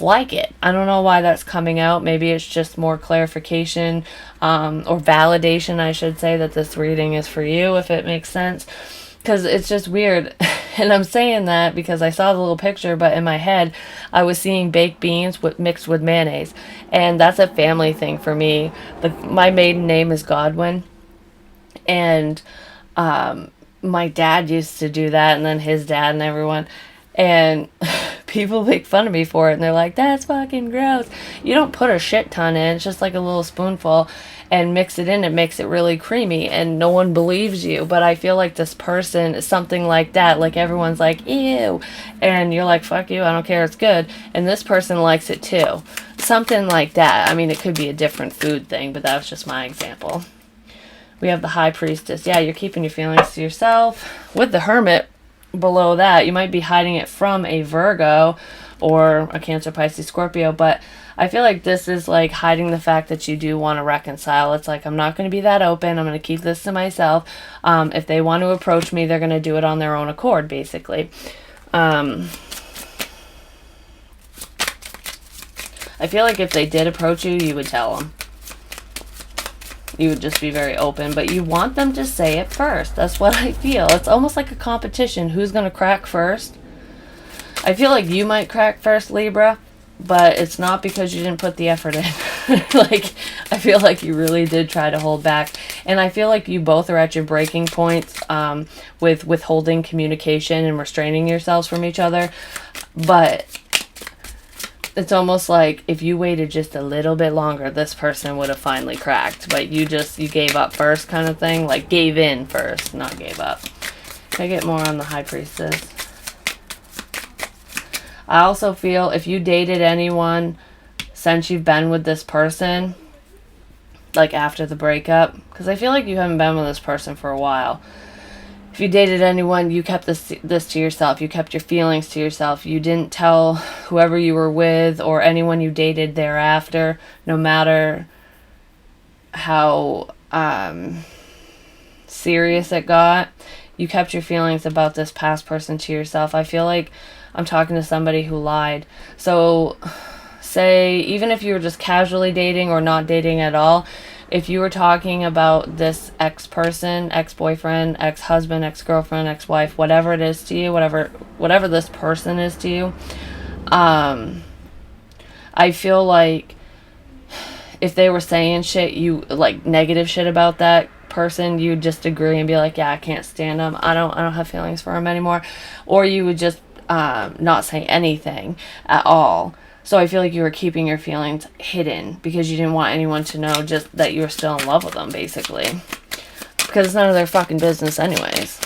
like it. I don't know why that's coming out. Maybe it's just more clarification or validation, I should say, that this reading is for you, if it makes sense. Because it's just weird. And I'm saying that because I saw the little picture, but in my head, I was seeing baked beans mixed with mayonnaise. And that's a family thing for me. My maiden name is Godwin. And my dad used to do that, and then his dad and everyone. And people make fun of me for it, and they're like, that's fucking gross. You don't put a shit ton in, it's just like a little spoonful, and mix it in. It makes it really creamy, and no one believes you. But I feel like this person is something like that. Like everyone's like, ew, and you're like, fuck you, I don't care, it's good. And this person likes it too. Something like that. I mean, it could be a different food thing, but that was just my example. We have the High Priestess. Yeah, you're keeping your feelings to yourself. With the Hermit below that, you might be hiding it from a Virgo or a Cancer, Pisces, Scorpio, but I feel like this is like hiding the fact that you do want to reconcile. It's like, I'm not going to be that open. I'm going to keep this to myself. If they want to approach me, they're going to do it on their own accord, basically. I feel like if they did approach you, you would tell them. You would just be very open, but you want them to say it first. That's what I feel. It's almost like a competition. Who's going to crack first? I feel like you might crack first, Libra, but it's not because you didn't put the effort in. Like, I feel like you really did try to hold back. And I feel like you both are at your breaking points with withholding communication and restraining yourselves from each other. But it's almost like if you waited just a little bit longer, this person would have finally cracked. But you gave up first kind of thing. Like gave in first, not gave up. Can I get more on the High Priestess? I also feel if you dated anyone since you've been with this person, like after the breakup, because I feel like you haven't been with this person for a while. If you dated anyone, you kept this to yourself. You kept your feelings to yourself. You didn't tell whoever you were with or anyone you dated thereafter, no matter how serious it got. You kept your feelings about this past person to yourself. I feel like I'm talking to somebody who lied. So, say, even if you were just casually dating or not dating at all, if you were talking about this ex-person, ex-boyfriend, ex-husband, ex-girlfriend, ex-wife, whatever it is to you, whatever this person is to you, I feel like if they were saying shit, you like negative shit about that person, you just agree and be like, yeah, I can't stand them. I don't have feelings for them anymore. Or you would just not say anything at all. So I feel like you were keeping your feelings hidden because you didn't want anyone to know just that you were still in love with them, basically. Because it's none of their fucking business anyways.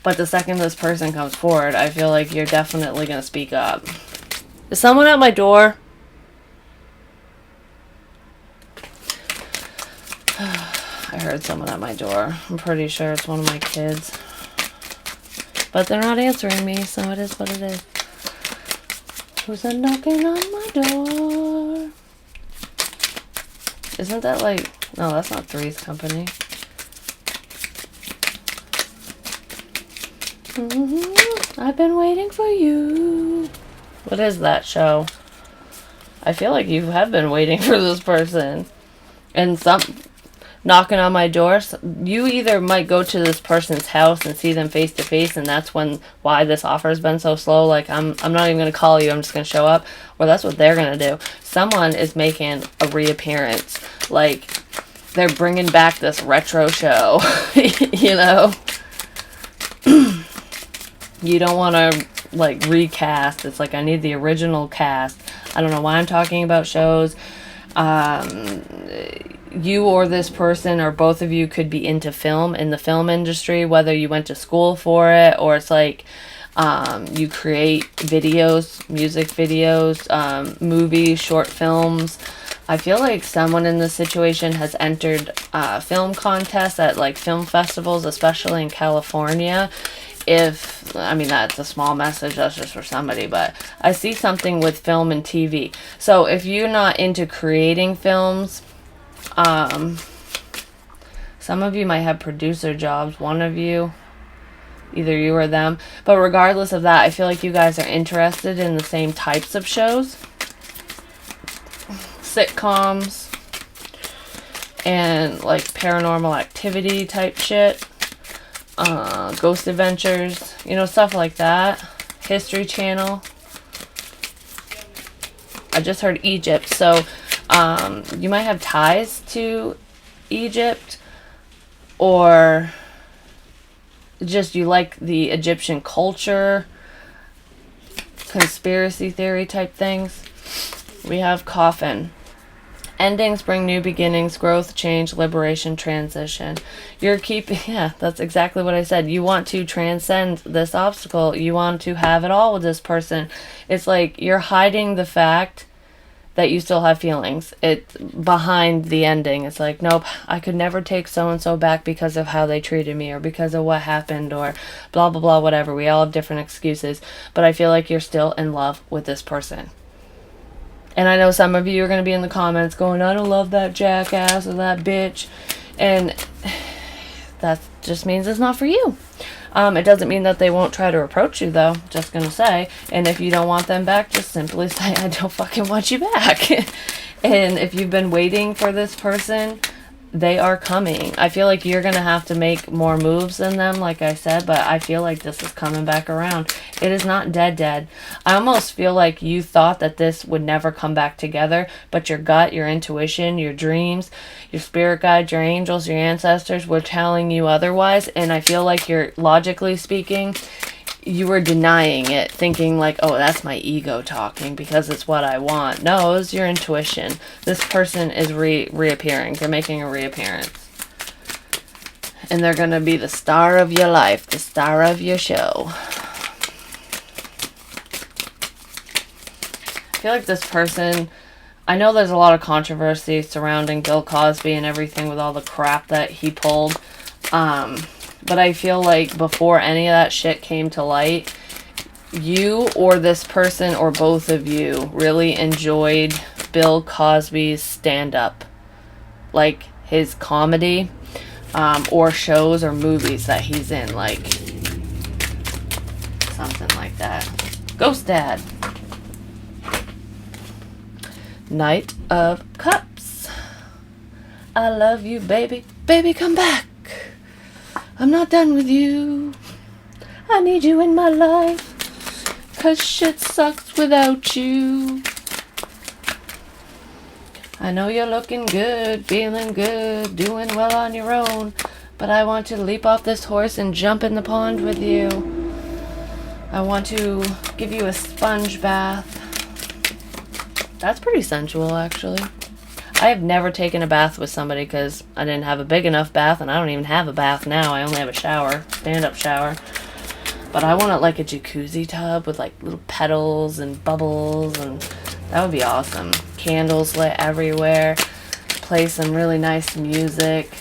But the second this person comes forward, I feel like you're definitely going to speak up. Is someone at my door? I heard someone at my door. I'm pretty sure it's one of my kids. But they're not answering me, so it is what it is. Who's a knocking on my door? Isn't that like... No, that's not Three's Company. I've been waiting for you. What is that show? I feel like you have been waiting for this person. And knocking on my door. You either might go to this person's house and see them face to face, and that's why this offer has been so slow. Like, I'm not even going to call you, I'm just going to show up. Or that's what they're going to do. Someone is making a reappearance. Like, they're bringing back this retro show. You know? You don't want to, like, recast. It's like, I need the original cast. I don't know why I'm talking about shows. You or this person or both of you could be into film, in the film industry, whether you went to school for it or it's like you create videos, music videos, movies, short films. I feel like someone in this situation has entered film contests at like film festivals, especially in California. That's a small message, that's just for somebody, but I see something with film and TV. So if you're not into creating films, some of you might have producer jobs, one of you, either you or them, but regardless of that, I feel like you guys are interested in the same types of shows, sitcoms, and like paranormal activity type shit, ghost adventures, stuff like that. History Channel. I just heard Egypt, so you might have ties to Egypt, or just you like the Egyptian culture, conspiracy theory type things. We have Coffin. Endings bring new beginnings, growth, change, liberation, transition. Yeah, that's exactly what I said. You want to transcend this obstacle. You want to have it all with this person. It's like you're hiding the fact that you still have feelings. It's behind the ending. It's like, nope, I could never take so-and-so back because of how they treated me or because of what happened or blah, blah, blah, whatever. We all have different excuses. But I feel like you're still in love with this person. And I know some of you are going to be in the comments going, I don't love that jackass or that bitch. And that just means it's not for you. It doesn't mean that they won't try to approach you, though. Just going to say. And if you don't want them back, just simply say, I don't fucking want you back. And if you've been waiting for this person, they are coming. I feel like you're going to have to make more moves than them, like I said, but I feel like this is coming back around. It is not dead. I almost feel like you thought that this would never come back together, but your gut, your intuition, your dreams, your spirit guides, your angels, your ancestors were telling you otherwise, and I feel like you're, logically speaking, you were denying it, thinking like, oh, that's my ego talking because it's what I want. No, it's your intuition. This person is reappearing. They're making a reappearance. And they're going to be the star of your life, the star of your show. I feel like this person, I know there's a lot of controversy surrounding Bill Cosby and everything with all the crap that he pulled. But I feel like before any of that shit came to light, you or this person or both of you really enjoyed Bill Cosby's stand-up like his comedy or shows or movies that he's in, like something like that. Ghost Dad. Knight of Cups. I love you, baby. Baby, come back. I'm not done with you. I need you in my life, 'cause shit sucks without you. I know you're looking good, feeling good, doing well on your own, but I want to leap off this horse and jump in the pond with you. I want to give you a sponge bath. That's pretty sensual, actually. I have never taken a bath with somebody because I didn't have a big enough bath, and I don't even have a bath now. I only have a shower, stand-up shower. But I want it like a jacuzzi tub with like little petals and bubbles, and that would be awesome. Candles lit everywhere, play some really nice music,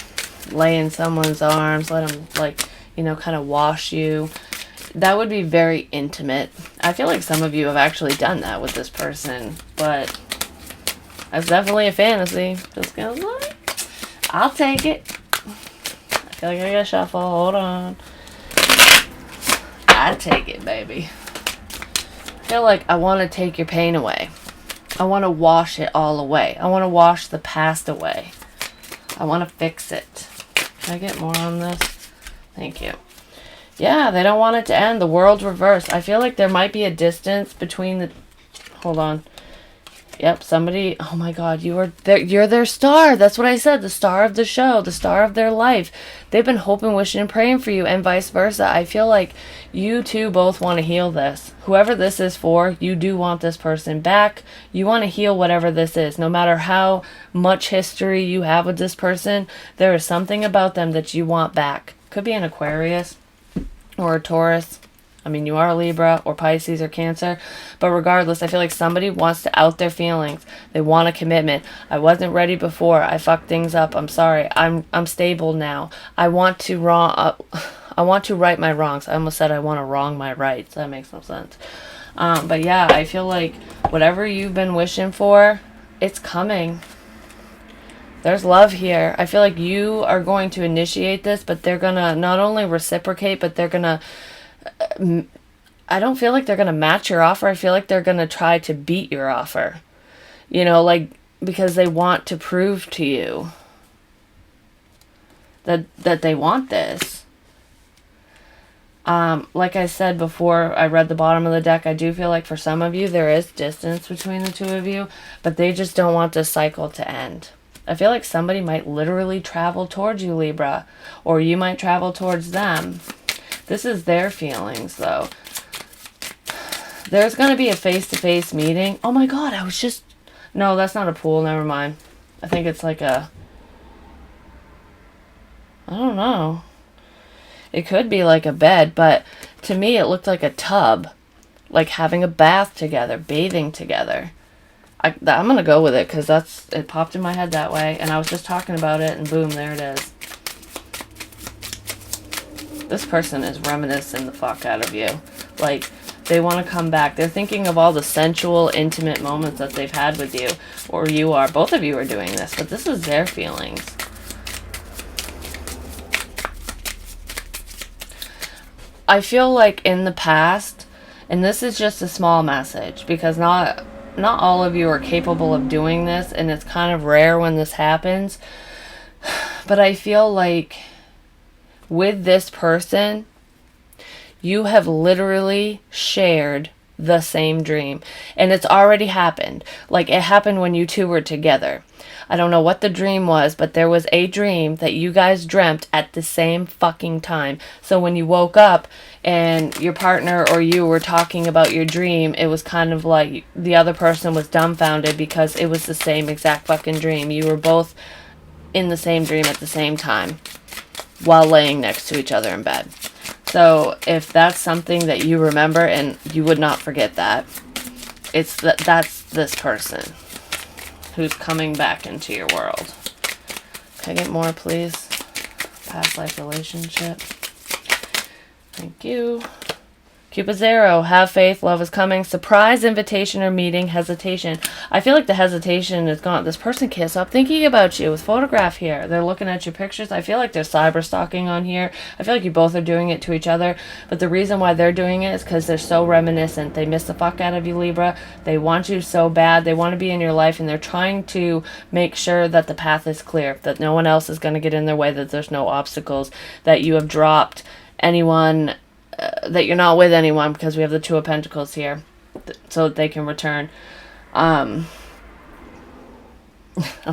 lay in someone's arms, let them, like, you know, kind of wash you. That would be very intimate. I feel like some of you have actually done that with this person, but that's definitely a fantasy. Just goes like, I'll take it. I feel like I gotta shuffle. Hold on. I take it, baby. I feel like I want to take your pain away. I want to wash it all away. I want to wash the past away. I want to fix it. Can I get more on this? Thank you. Yeah, they don't want it to end. The world reversed. I feel like there might be a distance between the... Hold on. Yep, somebody... Oh my God, you're their star. That's what I said. The star of the show. The star of their life. They've been hoping, wishing, and praying for you, and vice versa. I feel like you two both want to heal this. Whoever this is for, you do want this person back. You want to heal whatever this is. No matter how much history you have with this person, there is something about them that you want back. Could be an Aquarius or a Taurus. I mean, you are a Libra or Pisces or Cancer, but regardless, I feel like somebody wants to out their feelings. They want a commitment. I wasn't ready before. I fucked things up. I'm sorry. I'm stable now. I want to right my wrongs. I almost said I want to wrong my rights. That makes no sense. But yeah, I feel like whatever you've been wishing for, it's coming. There's love here. I feel like you are going to initiate this, but they're gonna not only reciprocate, but they're gonna... I don't feel like they're going to match your offer. I feel like they're going to try to beat your offer. You know, like, because they want to prove to you that they want this. Like I said before, I read the bottom of the deck. I do feel like for some of you, there is distance between the two of you, but they just don't want this cycle to end. I feel like somebody might literally travel towards you, Libra, or you might travel towards them. This is their feelings, though. There's going to be a face-to-face meeting. Oh my God, I was just... No, that's not a pool. Never mind. I think it's like a... I don't know. It could be like a bed, but to me it looked like a tub. Like having a bath together, bathing together. I'm going to go with it because it popped in my head that way. And I was just talking about it and boom, there it is. This person is reminiscing the fuck out of you. Like, they want to come back. They're thinking of all the sensual, intimate moments that they've had with you. Or you are. Both of you are doing this. But this is their feelings. I feel like in the past, and this is just a small message, because not all of you are capable of doing this, and it's kind of rare when this happens. But I feel like... with this person, you have literally shared the same dream. And it's already happened. Like, it happened when you two were together. I don't know what the dream was, but there was a dream that you guys dreamt at the same fucking time. So when you woke up and your partner or you were talking about your dream, it was kind of like the other person was dumbfounded because it was the same exact fucking dream. You were both in the same dream at the same time, while laying next to each other in bed. So if that's something that you remember and you would not forget that, that's this person who's coming back into your world. Can I get more, please? Past life relationship. Thank you. Cupid's arrow, have faith, love is coming, surprise, invitation or meeting, hesitation. I feel like the hesitation is gone. This person can't stop thinking about you with photograph here. They're looking at your pictures. I feel like they're cyber stalking on here. I feel like you both are doing it to each other. But the reason why they're doing it is because they're so reminiscent. They miss the fuck out of you, Libra. They want you so bad. They want to be in your life, and they're trying to make sure that the path is clear, that no one else is going to get in their way, that there's no obstacles, that you have dropped anyone, that you're not with anyone, because we have the Two of Pentacles here, so that they can return. I'm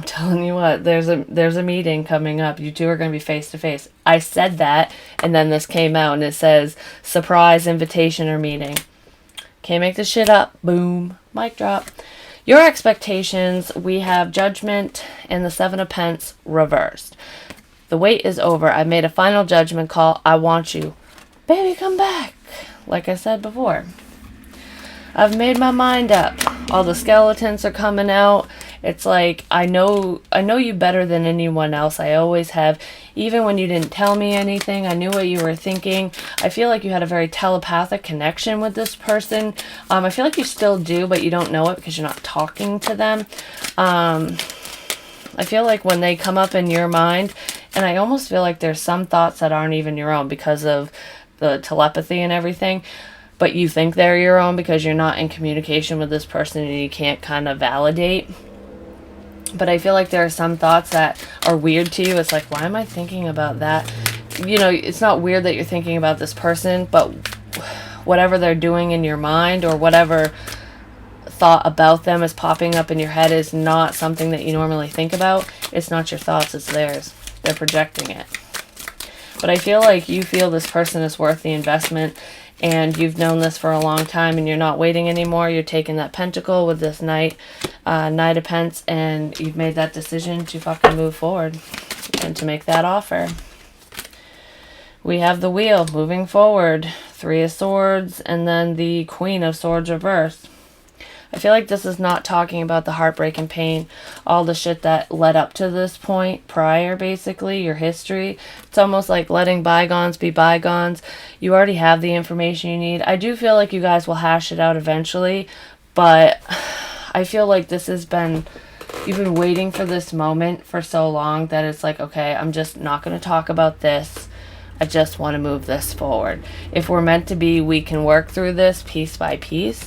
telling you what, there's a meeting coming up. You two are going to be face to face. I said that, and then this came out, and it says surprise, invitation, or meeting. Can't make this shit up. Boom. Mic drop. Your expectations, we have Judgment and the Seven of Pentacles reversed. The wait is over. I made a final judgment call. I want you. Baby, come back. Like I said before. I've made my mind up. All the skeletons are coming out. It's like, I know you better than anyone else. I always have. Even when you didn't tell me anything, I knew what you were thinking. I feel like you had a very telepathic connection with this person. I feel like you still do, but you don't know it because you're not talking to them. I feel like when they come up in your mind, and I almost feel like there's some thoughts that aren't even your own because of the telepathy and everything, but you think they're your own because you're not in communication with this person and you can't kind of validate. But I feel like there are some thoughts that are weird to you. It's like, why am I thinking about that? You know, it's not weird that you're thinking about this person, but whatever they're doing in your mind or whatever thought about them is popping up in your head is not something that you normally think about. It's not your thoughts, it's theirs. They're projecting it. But I feel like you feel this person is worth the investment, and you've known this for a long time, and you're not waiting anymore. You're taking that pentacle with this Knight of Pentacles, and you've made that decision to fucking move forward and to make that offer. We have the Wheel moving forward, Three of Swords, and then the Queen of Swords reversed. I feel like this is not talking about the heartbreak and pain, all the shit that led up to this point prior, basically, your history. It's almost like letting bygones be bygones. You already have the information you need. I do feel like you guys will hash it out eventually, but I feel like this has been, you've been waiting for this moment for so long that it's like, okay, I'm just not going to talk about this. I just want to move this forward. If we're meant to be, we can work through this piece by piece.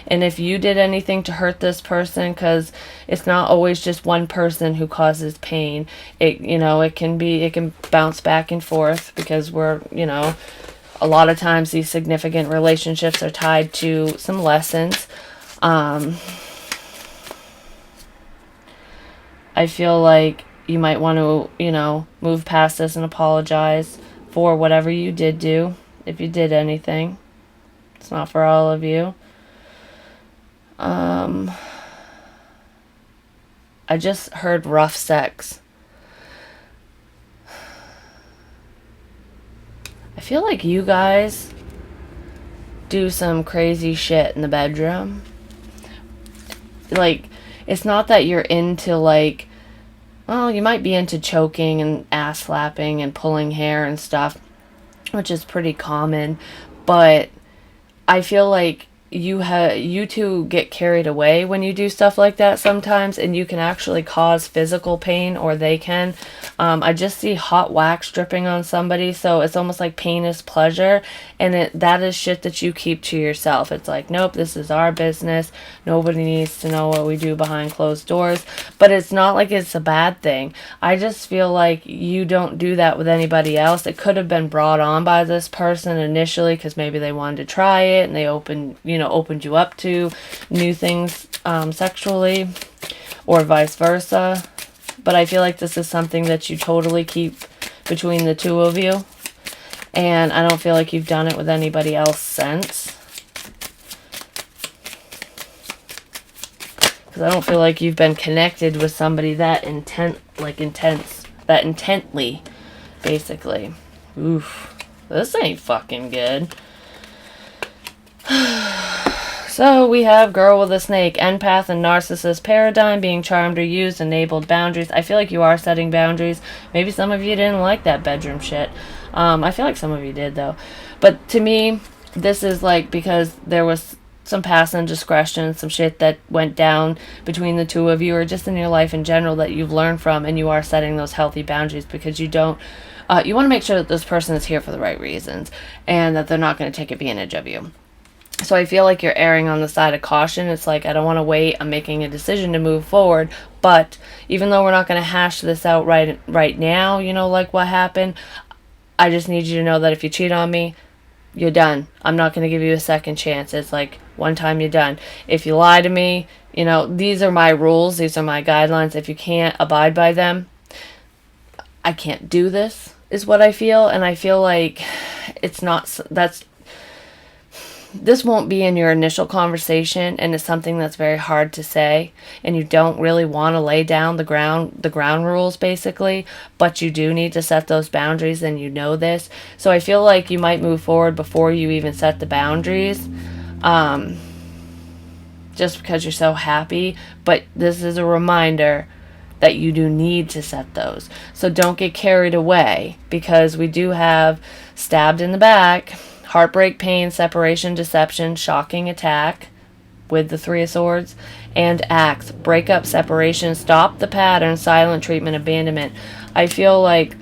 And if you did anything to hurt this person, because it's not always just one person who causes pain. It, you know, it can bounce back and forth because we're, you know, a lot of times these significant relationships are tied to some lessons. I feel like you might want to, you know, move past this and apologize for whatever you did do, if you did anything. It's not for all of you. I just heard rough sex. I feel like you guys do some crazy shit in the bedroom. Like, it's not that you're into, like, well, you might be into choking and ass slapping and pulling hair and stuff, which is pretty common, but I feel like you two get carried away when you do stuff like that sometimes, and you can actually cause physical pain, or they can. I just see hot wax dripping on somebody, so it's almost like pain is pleasure, and that is shit that you keep to yourself. It's like, nope, this is our business. Nobody needs to know what we do behind closed doors, but it's not like it's a bad thing. I just feel like you don't do that with anybody else. It could have been brought on by this person initially because maybe they wanted to try it, and they opened you up to new things sexually, or vice versa. But I feel like this is something that you totally keep between the two of you, and I don't feel like you've done it with anybody else since, because I don't feel like you've been connected with somebody that intently, basically. Oof, this ain't fucking good. So we have girl with a snake, empath and narcissist paradigm, being charmed or used, enabled boundaries. I feel like you are setting boundaries. Maybe some of you didn't like that bedroom shit. I feel like some of you did though. But to me, this is like because there was some past indiscretion, some shit that went down between the two of you or just in your life in general that you've learned from, and you are setting those healthy boundaries because you don't you want to make sure that this person is here for the right reasons and that they're not going to take advantage of you. So I feel like you're erring on the side of caution. It's like, I don't want to wait. I'm making a decision to move forward. But even though we're not going to hash this out right now, like what happened, I just need you to know that if you cheat on me, you're done. I'm not going to give you a second chance. It's like, one time you're done. If you lie to me, these are my rules. These are my guidelines. If you can't abide by them, I can't do this, is what I feel. And I feel like this won't be in your initial conversation, and it's something that's very hard to say, and you don't really want to lay down the ground rules basically, but you do need to set those boundaries, and you know this. So I feel like you might move forward before you even set the boundaries, just because you're so happy. But this is a reminder that you do need to set those. So don't get carried away, because we do have stabbed in the back, heartbreak, pain, separation, deception, shocking attack with the Three of Swords, and acts, breakup, separation, stop the pattern, silent treatment, abandonment. I feel like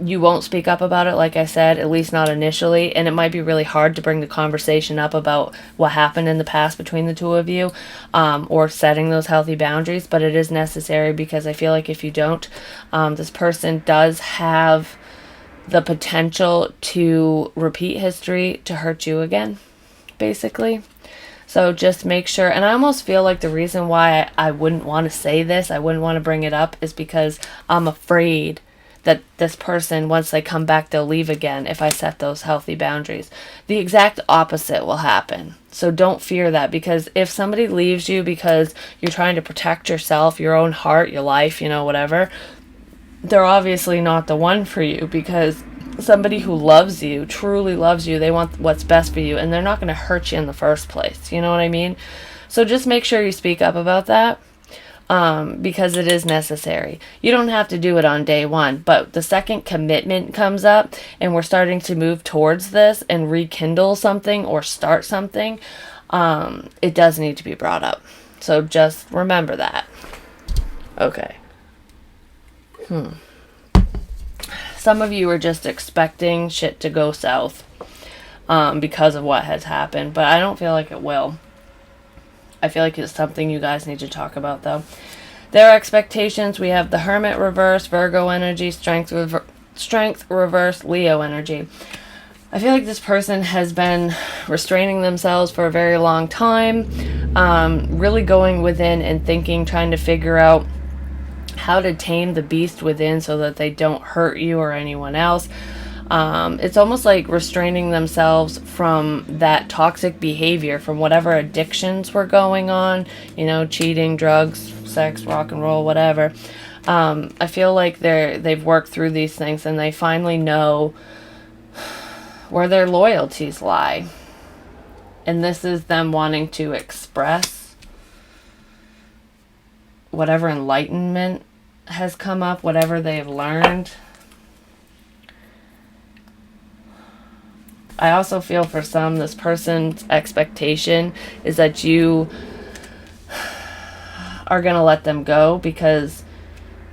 you won't speak up about it, like I said, at least not initially, and it might be really hard to bring the conversation up about what happened in the past between the two of you, or setting those healthy boundaries, but it is necessary, because I feel like if you don't, this person does have the potential to repeat history to hurt you again, basically. So just make sure, and I almost feel like the reason why I wouldn't want to say this, I wouldn't want to bring it up, is because I'm afraid that this person, once they come back, they'll leave again if I set those healthy boundaries. The exact opposite will happen. So don't fear that, because if somebody leaves you because you're trying to protect yourself, your own heart, your life, whatever, they're obviously not the one for you, because somebody who loves you, truly loves you, they want what's best for you, and they're not going to hurt you in the first place. You know what I mean? So just make sure you speak up about that. Because it is necessary. You don't have to do it on day one, but the second commitment comes up and we're starting to move towards this and rekindle something or start something, it does need to be brought up. So just remember that. Okay. Some of you are just expecting shit to go south because of what has happened, but I don't feel like it will. I feel like it's something you guys need to talk about, though. Their expectations, we have the Hermit reverse, Virgo energy, Strength reverse, Leo energy. I feel like this person has been restraining themselves for a very long time, really going within and thinking, trying to figure out how to tame the beast within so that they don't hurt you or anyone else. It's almost like restraining themselves from that toxic behavior, from whatever addictions were going on, cheating, drugs, sex, rock and roll, whatever. I feel like they've worked through these things and they finally know where their loyalties lie. And this is them wanting to express whatever enlightenment has come up, whatever they've learned. I also feel for some, this person's expectation is that you are going to let them go because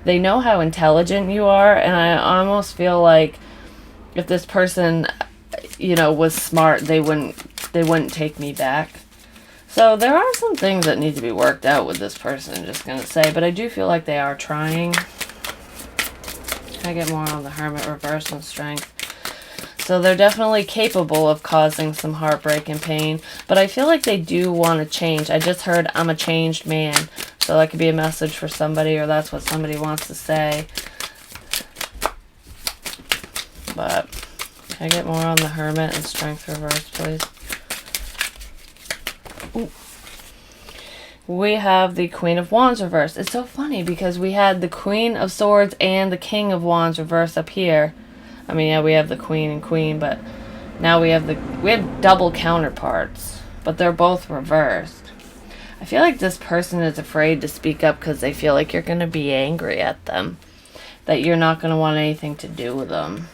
they know how intelligent you are, and I almost feel like if this person, was smart, they wouldn't take me back. So there are some things that need to be worked out with this person, just going to say, but I do feel like they are trying. Can I get more on the Hermit reverse and Strength? So they're definitely capable of causing some heartbreak and pain, but I feel like they do want to change. I just heard, I'm a changed man. So that could be a message for somebody, or that's what somebody wants to say. But can I get more on the Hermit and Strength reverse, please? Ooh. We have the Queen of Wands reverse. It's so funny because we had the Queen of Swords and the King of Wands reverse up here. I mean, yeah, we have the Queen and Queen, but now we have double counterparts. but they're both reversed. I feel like this person is afraid to speak up because they feel like you're going to be angry at them, that you're not going to want anything to do with them,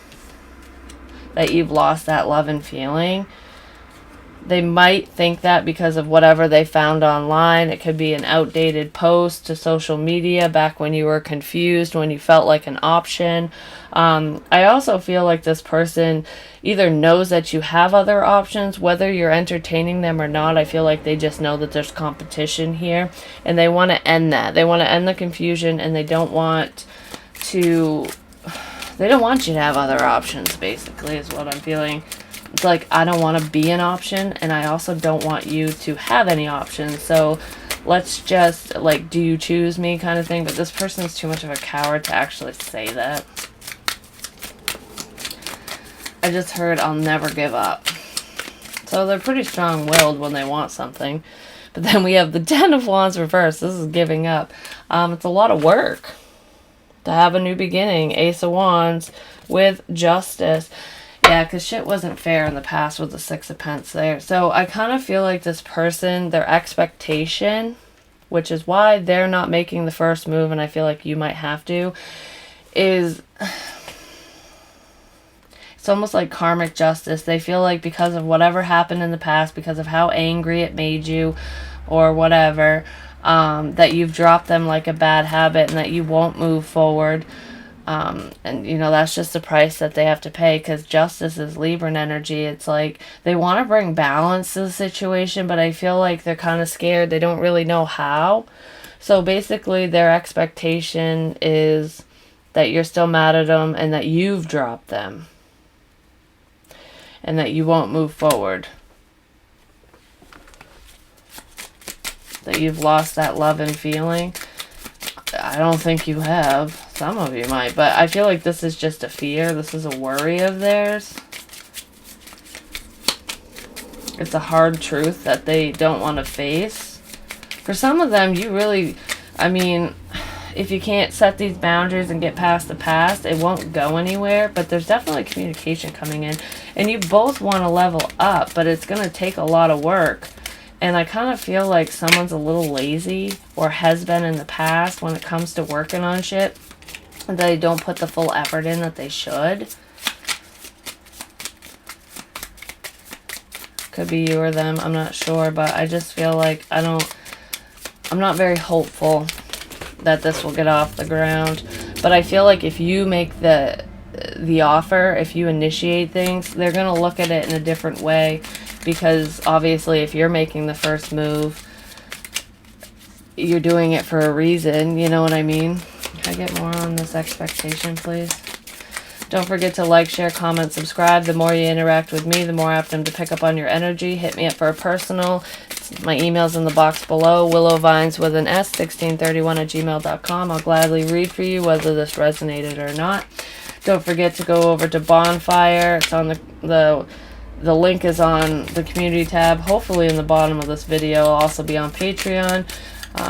that you've lost that love and feeling. They might think that because of whatever they found online. It could be an outdated post to social media back when you were confused, when you felt like an option. I also feel like this person either knows that you have other options, whether you're entertaining them or not. I feel like they just know that there's competition here, and they want to end that. They want to end the confusion, and they don't want you to have other options, basically, is what I'm feeling. It's like, I don't want to be an option, and I also don't want you to have any options. So let's just, like, do you choose me kind of thing. But this person's too much of a coward to actually say that. I just heard, I'll never give up. So they're pretty strong-willed when they want something. But then we have the Ten of Wands reversed. This is giving up. It's a lot of work to have a new beginning. Ace of Wands with Justice. Yeah, because shit wasn't fair in the past with the Six of Pentacles there. So I kind of feel like this person, their expectation, which is why they're not making the first move, and I feel like you might have to, is it's almost like karmic justice. They feel like because of whatever happened in the past, because of how angry it made you or whatever, that you've dropped them like a bad habit and that you won't move forward. And, you know, that's just the price that they have to pay, because justice is Libran energy. It's like they want to bring balance to the situation, but I feel like they're kind of scared. They don't really know how. So basically their expectation is that you're still mad at them and that you've dropped them and that you won't move forward. That you've lost that love and feeling. I don't think you have. Some of you might, but I feel like this is just a fear. This is a worry of theirs. It's a hard truth that they don't want to face. For some of them, you really, I mean, if you can't set these boundaries and get past the past, it won't go anywhere, but there's definitely communication coming in. And you both want to level up, but it's going to take a lot of work. And I kind of feel like someone's a little lazy, or has been in the past, when it comes to working on shit. And they don't put the full effort in that they should. Could be you or them, I'm not sure. But I just feel like I'm not very hopeful that this will get off the ground. But I feel like if you make the offer, if you initiate things, they're going to look at it in a different way. Because obviously if you're making the first move, you're doing it for a reason, you know what I mean? Can I get more on this expectation, please? Don't forget to like, share, comment, subscribe. The more you interact with me, the more apt I'm to pick up on your energy. Hit me up for a personal. My email's in the box below. Willowvines with an S, 1631@gmail.com. I'll gladly read for you whether this resonated or not. Don't forget to go over to Bonfire. It's on the link is on the community tab, hopefully in the bottom of this video. I'll also be on Patreon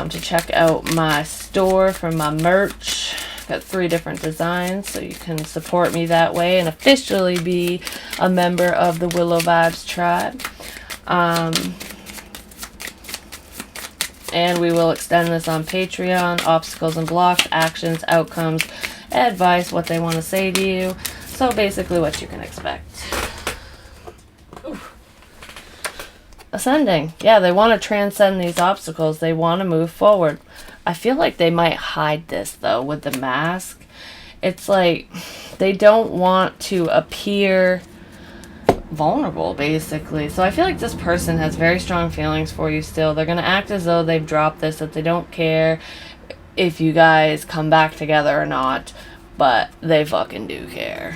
to check out my store for my merch. Got 3 different designs, so you can support me that way and officially be a member of the Willow Vibes tribe. And we will extend this on Patreon. Obstacles and blocks, actions, outcomes, advice, what they want to say to you. So basically what you can expect. Ascending. Yeah, they want to transcend these obstacles. They want to move forward. I feel like they might hide this, though, with the mask. It's like they don't want to appear vulnerable, basically. So I feel like this person has very strong feelings for you still. They're going to act as though they've dropped this, that they don't care if you guys come back together or not. But they fucking do care.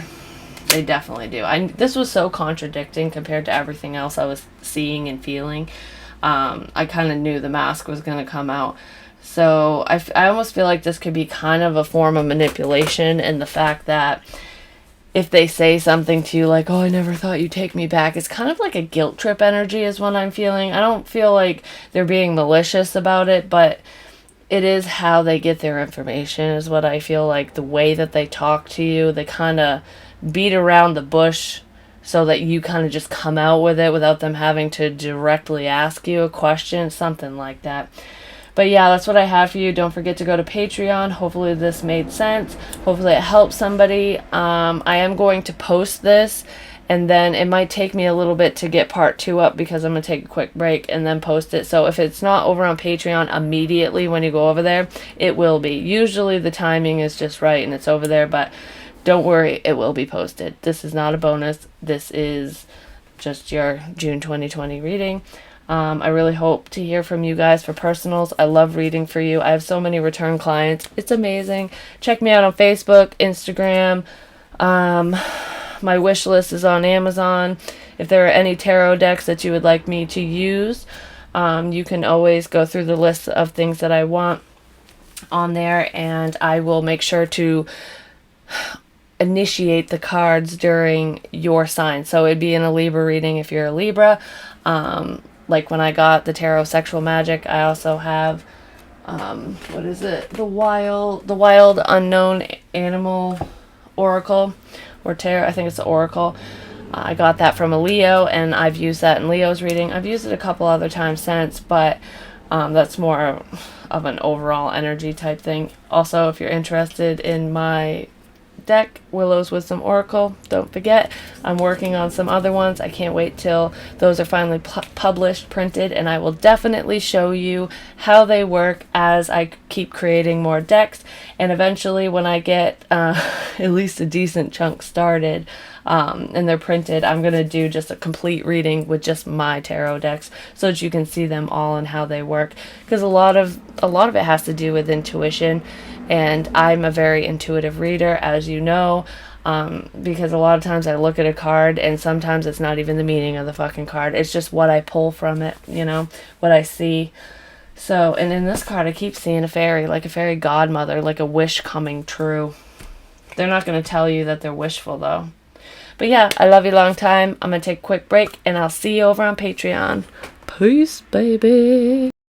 They definitely do. This was so contradicting compared to everything else I was seeing and feeling. I kind of knew the mask was going to come out. So I almost feel like this could be kind of a form of manipulation, and the fact that if they say something to you like, oh, I never thought you'd take me back, it's kind of like a guilt trip energy is what I'm feeling. I don't feel like they're being malicious about it, but it is how they get their information is what I feel like. The way that they talk to you, they kind of beat around the bush so that you kind of just come out with it without them having to directly ask you a question, something like that. But yeah, that's what I have for you. Don't forget to go to Patreon. Hopefully this made sense. Hopefully it helps somebody. I am going to post this, and then it might take me a little bit to get part 2 up because I'm going to take a quick break and then post it. So if it's not over on Patreon immediately when you go over there, it will be. Usually the timing is just right and it's over there, but don't worry, it will be posted. This is not a bonus. This is just your June 2020 reading. I really hope to hear from you guys for personals. I love reading for you. I have so many return clients. It's amazing. Check me out on Facebook, Instagram. My wish list is on Amazon. If there are any tarot decks that you would like me to use, you can always go through the list of things that I want on there, and I will make sure to initiate the cards during your sign. So it'd be in a Libra reading if you're a Libra. Like when I got the Tarot Sexual Magic, I also have, what is it? The Wild Unknown Animal Oracle, or Tarot, I think it's the Oracle. I got that from a Leo, and I've used that in Leo's reading. I've used it a couple other times since, but that's more of an overall energy type thing. Also, if you're interested in my deck, Willow's Wisdom Oracle, don't forget, I'm working on some other ones. I can't wait till those are finally published, printed, and I will definitely show you how they work as I keep creating more decks. And eventually when I get at least a decent chunk started and they're printed, I'm going to do just a complete reading with just my tarot decks so that you can see them all and how they work, because a lot of it has to do with intuition. And I'm a very intuitive reader, as you know, because a lot of times I look at a card and sometimes it's not even the meaning of the fucking card. It's just what I pull from it, what I see. So, and in this card I keep seeing a fairy, like a fairy godmother, like a wish coming true. They're not going to tell you that they're wishful, though. But yeah, I love you long time. I'm going to take a quick break, and I'll see you over on Patreon. Peace, baby.